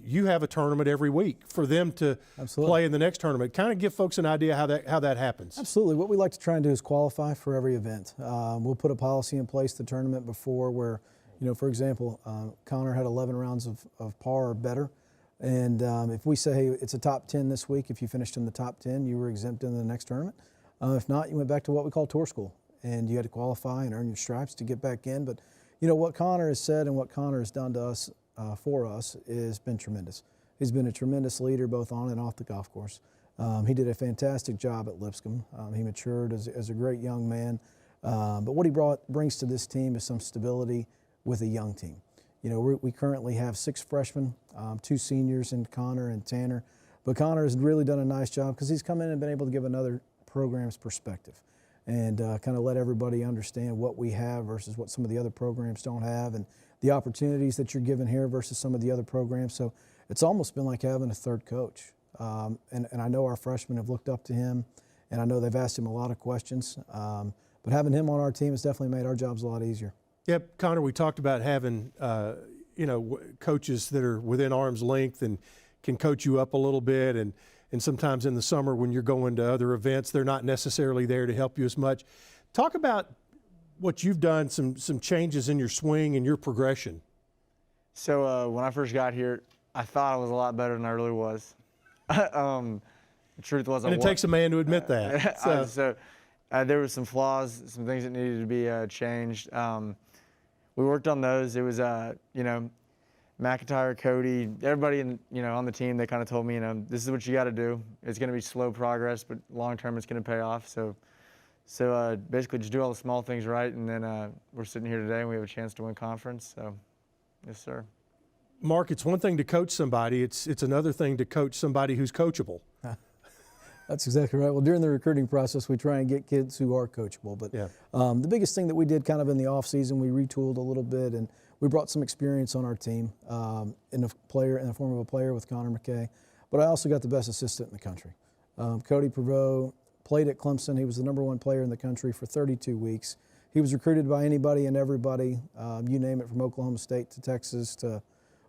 You have a tournament every week for them to play in the next tournament. Kind of give folks an idea how that happens. Absolutely. What we like to try and do is qualify for every event. We'll put a policy in place the tournament before where, for example, Conor had 11 rounds of par or better. And if we say, hey, it's a top 10 this week, if you finished in the top 10, you were exempt in the next tournament. If not, you went back to what we call tour school, and you had to qualify and earn your stripes to get back in. But, what Conor has said and what Conor has done to us, for us, has been tremendous. He's been a tremendous leader both on and off the golf course. He did a fantastic job at Lipscomb. He matured as a great young man. But what he brings to this team is some stability with a young team. We currently have 6 freshmen, 2 seniors in Conor and Tanner. But Conor has really done a nice job because he's come in and been able to give another program's perspective and kind of let everybody understand what we have versus what some of the other programs don't have, and the opportunities that you're given here versus some of the other programs. So it's almost been like having a third coach. And I know our freshmen have looked up to him, and I know they've asked him a lot of questions. But having him on our team has definitely made our jobs a lot easier. Yep, Conor, we talked about having coaches that are within arm's length and can coach you up a little bit, and sometimes in the summer when you're going to other events, they're not necessarily there to help you as much. Talk about what you've done, some changes in your swing and your progression. So when I first got here, I thought I was a lot better than I really was. The truth was, and it takes a man to admit that. So there were some flaws, some things that needed to be changed. We worked on those. It was, McIntyre, Cody, everybody on the team, they kind of told me, this is what you got to do. It's going to be slow progress, but long term it's going to pay off. So basically just do all the small things right, and then we're sitting here today and we have a chance to win conference. So, yes, sir. Mark, it's one thing to coach somebody. It's another thing to coach somebody who's coachable. That's exactly right. Well, during the recruiting process, we try and get kids who are coachable. But yeah. The biggest thing that we did kind of in the off season, we retooled a little bit, and we brought some experience on our team in the form of a player with Connor McKay. But I also got the best assistant in the country. Cody Prevost played at Clemson. He was the #1 player in the country for 32 weeks. He was recruited by anybody and everybody, you name it, from Oklahoma State to Texas to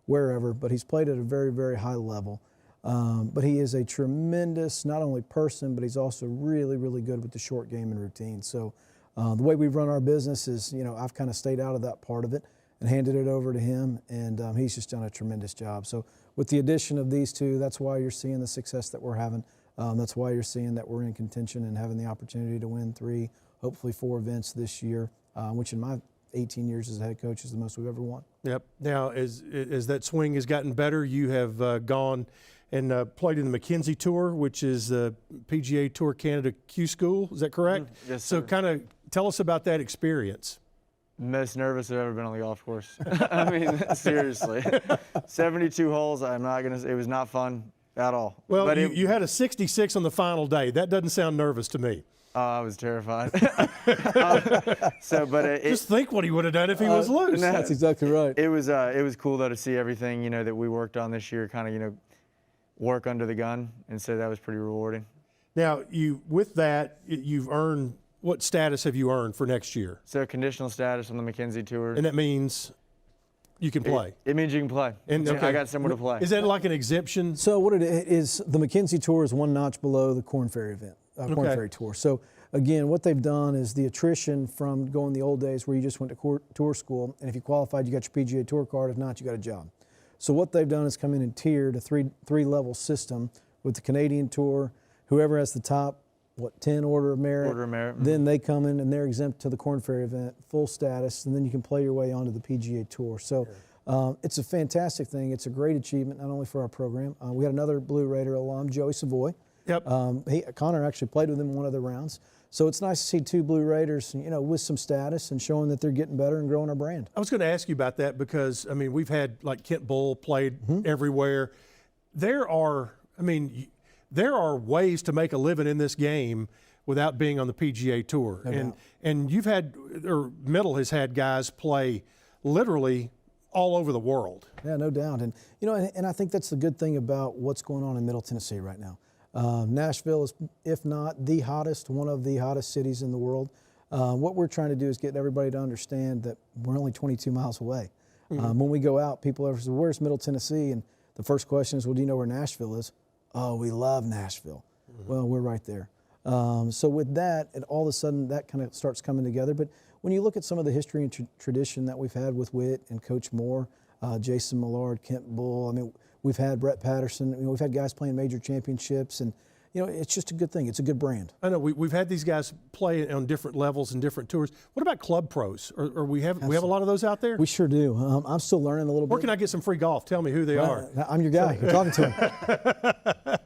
wherever. But he's played at a very, very high level. But he is a tremendous, not only person, but he's also really, really good with the short game and routine. So the way we run our business is, I've kind of stayed out of that part of it. and handed it over to him, and he's just done a tremendous job. So with the addition of these two, that's why you're seeing the success that we're having. That's why you're seeing that we're in contention and having the opportunity to win 3, hopefully 4 events this year, which in my 18 years as a head coach is the most we've ever won. Yep. Now, as that swing has gotten better, you have gone and played in the McKenzie Tour, which is the PGA Tour Canada Q School. Is that correct? Yes, So sir. kind of tell us about that experience. Most nervous I've ever been on the golf course. I mean, seriously. 72 holes, it was not fun at all. Well, But you had a 66 on the final day. That doesn't sound nervous to me. I was terrified. Just think what he would have done if he was loose. no. That's exactly right. It was cool though to see everything, that we worked on this year, kind of, work under the gun, and so that was pretty rewarding. Now, with that, you've earned, what status have you earned for next year? So conditional status on the McKenzie Tour. And that means you can play. It means you can play. And So okay. I got somewhere to play. Is that like an exemption? So what it is, the McKenzie Tour is one notch below the Korn Ferry event, Korn Okay. Ferry Tour. So again, what they've done is the attrition from going the old days where you just went to tour school, and if you qualified, you got your PGA Tour card. If not, you got a job. So what they've done is come in and tiered a three-level system with the Canadian Tour. Whoever has the top, 10 order of merit. Order of merit. Then they come in and they're exempt to the Korn Ferry event, full status, and then you can play your way onto the PGA Tour. So it's a fantastic thing. It's a great achievement, not only for our program. We had another Blue Raider alum, Joey Savoy. Yep. Conor actually played with him in one of the rounds. So it's nice to see 2 Blue Raiders, with some status and showing that they're getting better and growing our brand. I was going to ask you about that because, I mean, we've had like Kent Bull played everywhere. There are ways to make a living in this game without being on the PGA Tour. And you've had, or Middle has had guys play literally all over the world. Yeah, no doubt. And, and I think that's the good thing about what's going on in Middle Tennessee right now. Nashville is, if not the hottest, one of the hottest cities in the world. What we're trying to do is get everybody to understand that we're only 22 miles away. When we go out, people are saying, where's Middle Tennessee? And the first question is, well, do you know where Nashville is? Oh, we love Nashville. Well, we're right there. So with that, and all of a sudden that kind of starts coming together. But when you look at some of the history and tradition that we've had with Whit and Coach Moore, Jason Millard, Kent Bull, I mean, we've had Brett Patterson. We've had guys playing major championships, and it's just a good thing. It's a good brand. I know we've had these guys play on different levels and different tours. What about club pros? Or we have a lot of those out there? We sure do. I'm still learning a little bit. Where can I get some free golf? Tell me who they are. I'm your guy. You're talking to him.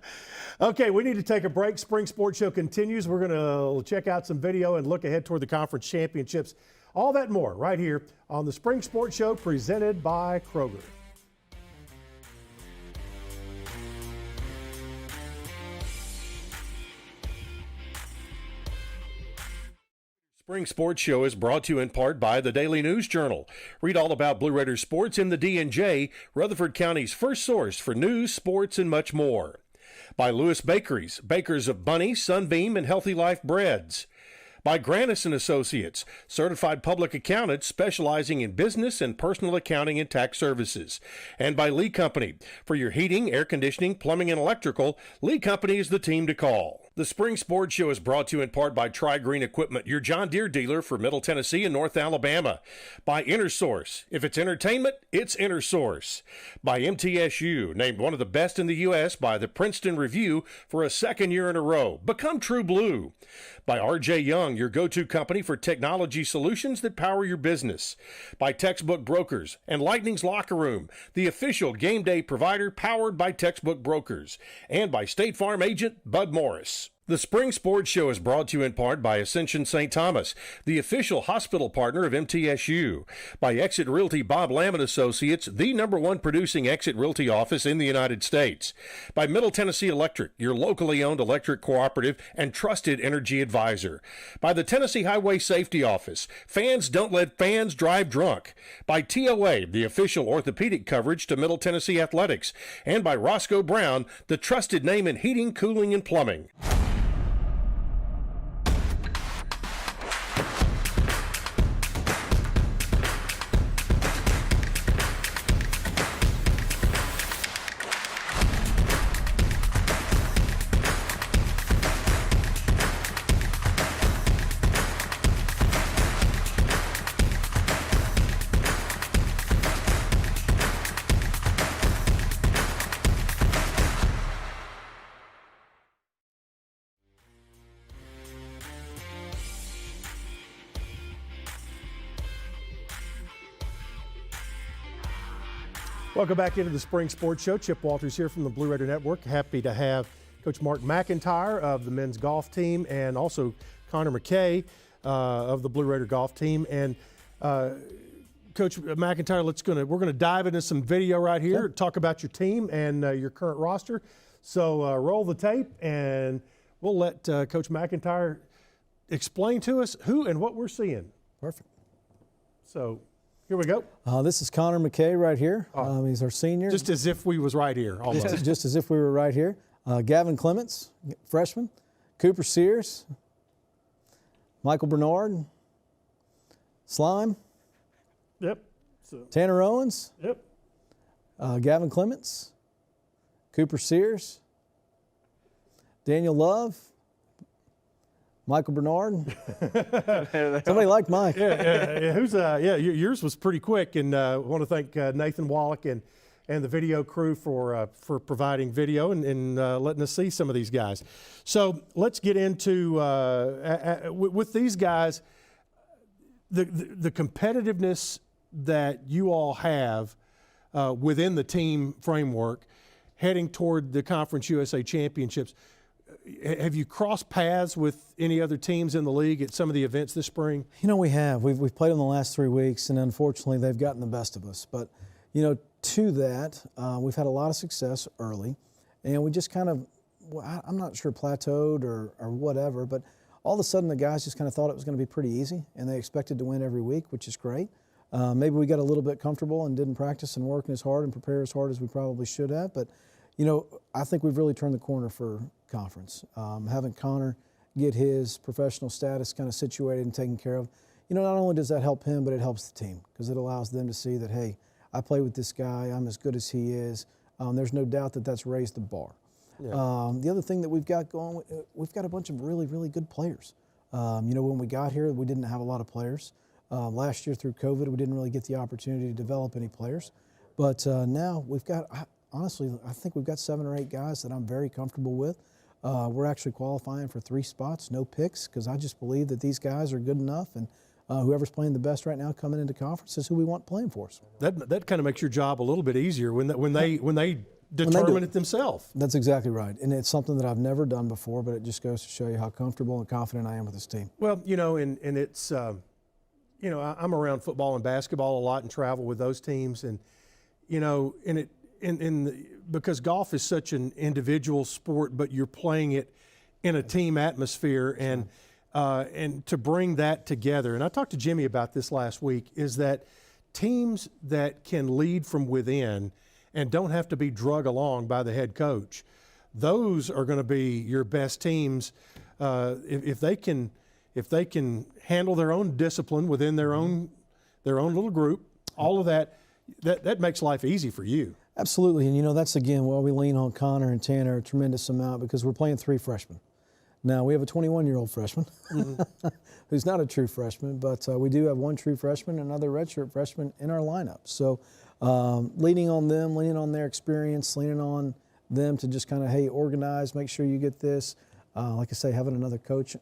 Okay, we need to take a break. Spring Sports Show continues. We're going to check out some video and look ahead toward the conference championships. All that and more right here on the Spring Sports Show presented by Kroger. Spring Sports Show is brought to you in part by the Daily News Journal. Read all about Blue Raiders sports in the D&J, Rutherford County's first source for news, sports, and much more. By Lewis Bakeries, bakers of Bunny, Sunbeam, and Healthy Life breads. By Grannis & Associates, certified public accountants specializing in business and personal accounting and tax services. And by Lee Company. For your heating, air conditioning, plumbing, and electrical, Lee Company is the team to call. The Spring Sports Show is brought to you in part by Tri-Green Equipment, your John Deere dealer for Middle Tennessee and North Alabama. By InnerSource. If it's entertainment, it's InnerSource. By MTSU, named one of the best in the U.S. by the Princeton Review for a second year in a row. Become True Blue. By R.J. Young, your go-to company for technology solutions that power your business. By Textbook Brokers and Lightning's Locker Room, the official game day provider powered by Textbook Brokers. And by State Farm agent Bud Morris. The Spring Sports Show is brought to you in part by Ascension St. Thomas, the official hospital partner of MTSU. By Exit Realty Bob Lamb & Associates, the #1 producing exit realty office in the United States. By Middle Tennessee Electric, your locally owned electric cooperative and trusted energy advisor. By the Tennessee Highway Safety Office, fans don't let fans drive drunk. By TOA, the official orthopedic coverage to Middle Tennessee athletics. And by Roscoe Brown, the trusted name in heating, cooling, and plumbing. Welcome back into the Spring Sports Show. Chip Walters here from the Blue Raider Network. Happy to have Coach Mark McIntyre of the men's golf team and also Conor McKay of the Blue Raider golf team. And Coach McIntyre, we're gonna dive into some video right here, Sure. talk about your team and your current roster. So roll the tape, and we'll let Coach McIntyre explain to us who and what we're seeing. Perfect. So here we go. This is Conor McKay right here. He's our senior. Just as if we was right here, almost. Just as if we were right here. Gavin Clements, freshman. Cooper Sears. Michael Bernard. Slime. Yep. So, Tanner Owens. yep. Gavin Clements. Cooper Sears. Daniel Love. Michael Bernard. Somebody liked Mike. Yours was pretty quick, and I want to thank Nathan Wallach and the video crew for providing video and letting us see some of these guys. So let's get into with these guys, the competitiveness that you all have within the team framework, heading toward the Conference USA Championships. Have you crossed paths with any other teams in the league at some of the events this spring? You know, we have. We've played them the last 3 weeks, and unfortunately, they've gotten the best of us. But, you know, to that, we've had a lot of success early, and we just kind of, I'm not sure, plateaued or whatever, but all of a sudden the guys just kind of thought it was going to be pretty easy, and they expected to win every week, which is great. Maybe we got a little bit comfortable and didn't practice and work as hard and prepare as hard as we probably should have, but, you know, I think we've really turned the corner for conference. Having Conor get his professional status kind of situated and taken care of, you know, not only does that help him, but it helps the team because it allows them to see that, hey, I play with this guy, I'm as good as he is. There's no doubt that that's raised the bar. Yeah. The other thing that we've got going, we've got a bunch of really, really good players. You know, when we got here, we didn't have a lot of players. Last year through COVID, we didn't really get the opportunity to develop any players. But now we've got, honestly, I think we've got 7 or 8 guys that I'm very comfortable with. We're actually qualifying for 3 spots, no picks, because I just believe that these guys are good enough, and whoever's playing the best right now coming into conference is who we want playing for us. That kind of makes your job a little bit easier when they determine it themselves. That's exactly right, and it's something that I've never done before, but it just goes to show you how comfortable and confident I am with this team. Well, you know, and it's, you know, I'm around football and basketball a lot and travel with those teams, and you know, because golf is such an individual sport, but you're playing it in a team atmosphere, and to bring that together. And I talked to Jimmy about this last week, is that teams that can lead from within and don't have to be drug along by the head coach, those are going to be your best teams if they can handle their own discipline within their own little group. All of that makes life easy for you. Absolutely, and you know, that's again why we lean on Conor and Tanner a tremendous amount, because we're playing 3 freshmen. Now, we have a 21-year-old freshman who's not a true freshman, but we do have 1 true freshman and another redshirt freshman in our lineup. So leaning on them, leaning on their experience, leaning on them to just kind of, hey, organize, make sure you get this. Like I say, having another coach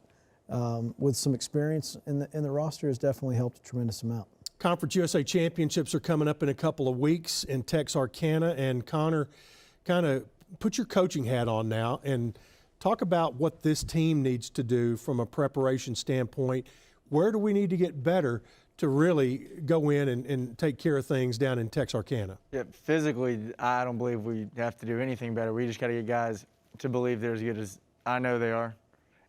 with some experience in the roster has definitely helped a tremendous amount. Conference USA Championships are coming up in a couple of weeks in Texarkana, and Conor, kind of put your coaching hat on now and talk about what this team needs to do from a preparation standpoint. Where do we need to get better to really go in and take care of things down in Texarkana? Yeah, physically, I don't believe we have to do anything better. We just got to get guys to believe they're as good as I know they are.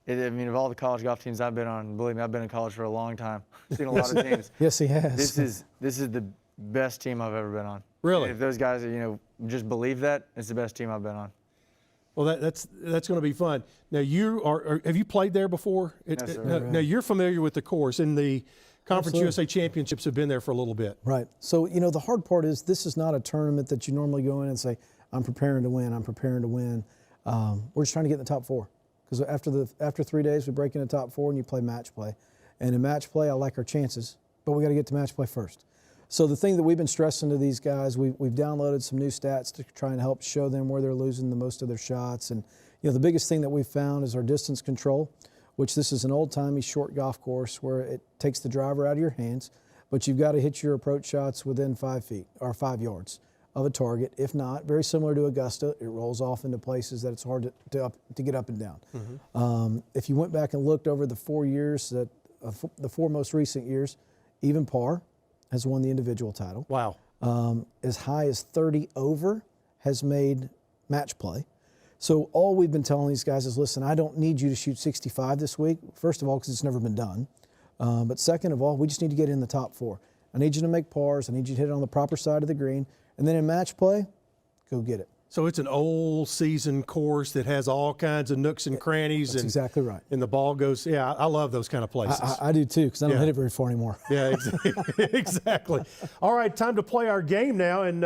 I mean, of all the college golf teams I've been on, believe me, I've been in college for a long time. I've seen a lot of teams. Yes, he has. This is the best team I've ever been on. Really? If those guys, you know, just believe that, it's the best team I've been on. Well, that's going to be fun. Now, have you played there before? No, sir. Now, you're familiar with the course, and the Conference Absolutely. USA Championships have been there for a little bit. Right. So, you know, the hard part is this is not a tournament that you normally go in and say, I'm preparing to win, I'm preparing to win. We're just trying to get in the top 4. Because after 3 days, we break into top 4 and you play match play. And in match play, I like our chances, but we got to get to match play first. So the thing that we've been stressing to these guys, we've downloaded some new stats to try and help show them where they're losing the most of their shots. And you know, the biggest thing that we've found is our distance control, which this is an old-timey short golf course where it takes the driver out of your hands, but you've got to hit your approach shots within 5 feet or 5 yards. of a target. If not, very similar to Augusta, it rolls off into places that it's hard to get up and down. If you went back and looked over the 4 years, the 4 most recent years, even par has won the individual title. Wow. As high as 30 over has made match play. So all we've been telling these guys is, listen, I don't need you to shoot 65 this week, first of all, because it's never been done. But second of all, we just need to get in the top 4. I need you to make pars. I need you to hit it on the proper side of the green. And then in match play, go get it. So it's an old season course that has all kinds of nooks and crannies. That's exactly right. And the ball goes, I love those kind of places. I do too, because I don't hit it very far anymore. Yeah, exactly. All right, time to play our game now. And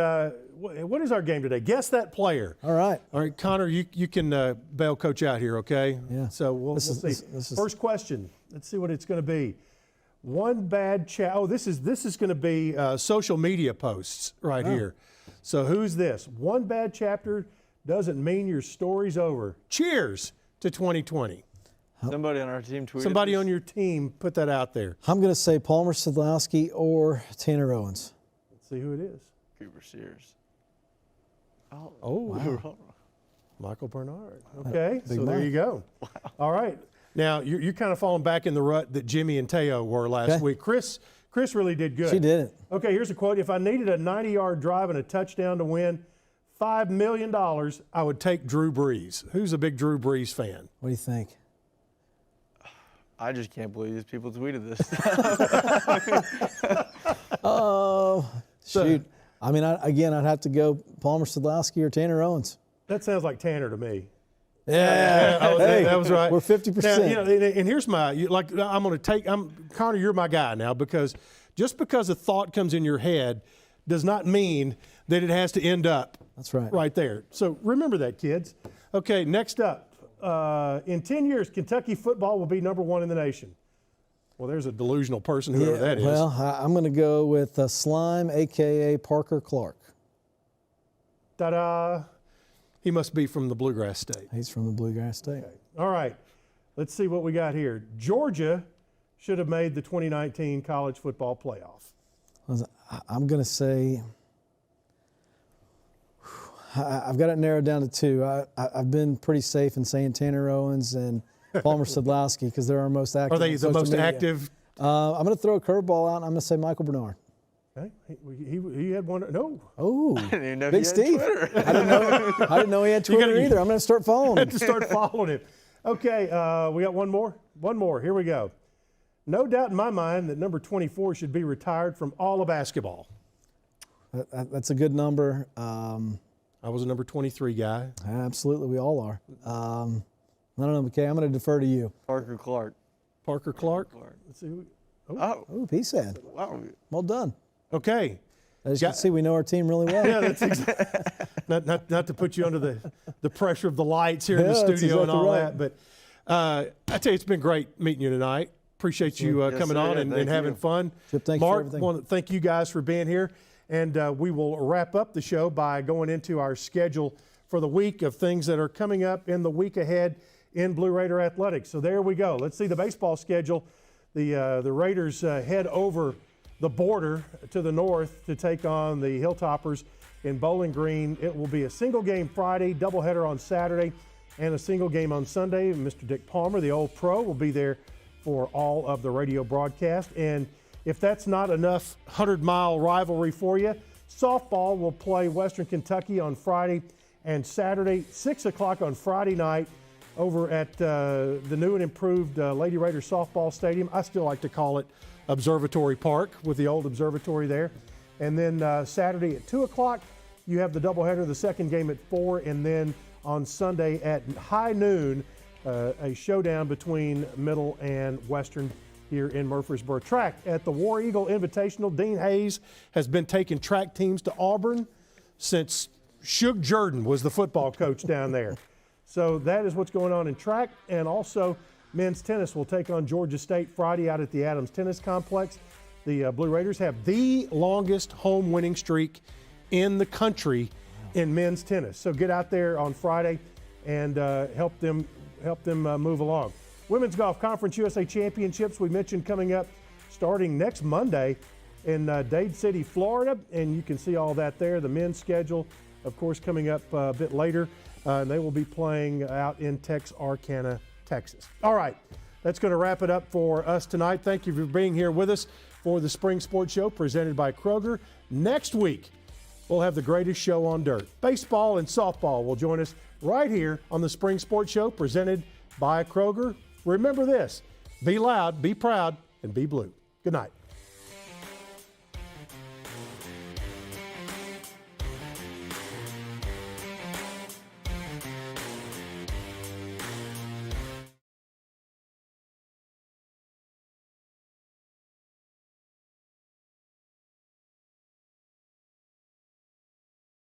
what is our game today? Guess that player. All right. All right, Connor, you can bail Coach out here, okay? Yeah. So we'll see. First question. Let's see what it's going to be. One bad chat. Oh, this is going to be social media posts right here. So who's this? One bad chapter doesn't mean your story's over. Cheers to 2020. Somebody on our team tweeted. Somebody on your team put that out there. I'm going to say Palmer Sadlowski or Tanner Owens. Let's see who it is. Cooper Sears. Oh, Wow. Michael Bernard. Okay, so Big there man. you go. Wow. All right. Now, you're kind of falling back in the rut that Jimmy and Teo were last week. Chris really did good. She didn't. Okay, here's a quote. If I needed a 90-yard drive and a touchdown to win $5 million, I would take Drew Brees. Who's a big Drew Brees fan? What do you think? I just can't believe these people tweeted this. Oh, shoot. I mean, I'd have to go Palmer Sadlowski or Tanner Owens. That sounds like Tanner to me. Yeah, hey, that was right. We're 50%. Now, and here's Connor, you're my guy now, because just because a thought comes in your head does not mean that it has to end up That's right. right there. So remember that, kids. Okay, next up. In 10 years, Kentucky football will be #1 in the nation. Well, there's a delusional person, whoever that is. Well, I'm going to go with Slime, a.k.a. Parker Clark. Ta-da. He must be from the Bluegrass State. He's from the Bluegrass State. Okay. All right. Let's see what we got here. Georgia should have made the 2019 college football playoff. I'm going to say, I've got it narrowed down to 2. I've been pretty safe in saying Tanner Owens and Palmer Sadlowski because they're our most active. Are they on the social most media. active? I'm going to throw a curveball out, and I'm going to say Michael Bernard. Okay. He had one. No. Oh, I didn't even know Big he had Steve. Twitter. I didn't know he had Twitter either. I'm going to start following him. To start following him. Okay, we got one more. One more. Here we go. No doubt in my mind that number 24 should be retired from all of basketball. That's a good number. I was a number 23 guy. Absolutely, we all are. I don't know, McKay. I'm going to defer to you. Parker Clark. Parker Clark. Let's see. Oh, peace hand. Wow. Well done. Okay. As you can see, we know our team really well. Yeah, that's not to put you under the pressure of the lights here in the Yeah, that's studio and exactly all right. that. But I tell you, it's been great meeting you tonight. Appreciate you Yes, coming sir. on Yeah, and thank having you. fun. Chip, thank you for Mark, everything. want to thank you guys for being here. And we will wrap up the show by going into our schedule for the week of things that are coming up in the week ahead in Blue Raider athletics. So there we go. Let's see the baseball schedule. The Raiders head over the border to the north to take on the Hilltoppers in Bowling Green. It will be a single game Friday, doubleheader on Saturday, and a single game on Sunday. Mr. Dick Palmer, the old pro, will be there for all of the radio broadcast. And if that's not enough 100-mile rivalry for you, softball will play Western Kentucky on Friday and Saturday, 6 o'clock on Friday night over at the new and improved Lady Raider Softball Stadium. I still like to call it Observatory Park with the old observatory there. And then Saturday at 2 o'clock, you have the doubleheader, the second game at 4, and then on Sunday at high noon, a showdown between Middle and Western here in Murfreesboro. Track at the War Eagle Invitational. Dean Hayes has been taking track teams to Auburn since Shug Jordan was the football coach down there. So that is what's going on in track. And also men's tennis will take on Georgia State Friday out at the Adams Tennis Complex. The Blue Raiders have the longest home winning streak in the country in men's tennis. So get out there on Friday and help them move along. Women's Golf Conference USA Championships, we mentioned coming up starting next Monday. in Dade City, Florida, and you can see all that there. The men's schedule, of course, coming up a bit later, and they will be playing out in Texarkana, Texas. All right, that's going to wrap it up for us tonight. Thank you for being here with us for the Spring Sports Show presented by Kroger. Next week, we'll have the greatest show on dirt. Baseball and softball will join us right here on the Spring Sports Show presented by Kroger. Remember this, be loud, be proud, and be blue. Good night.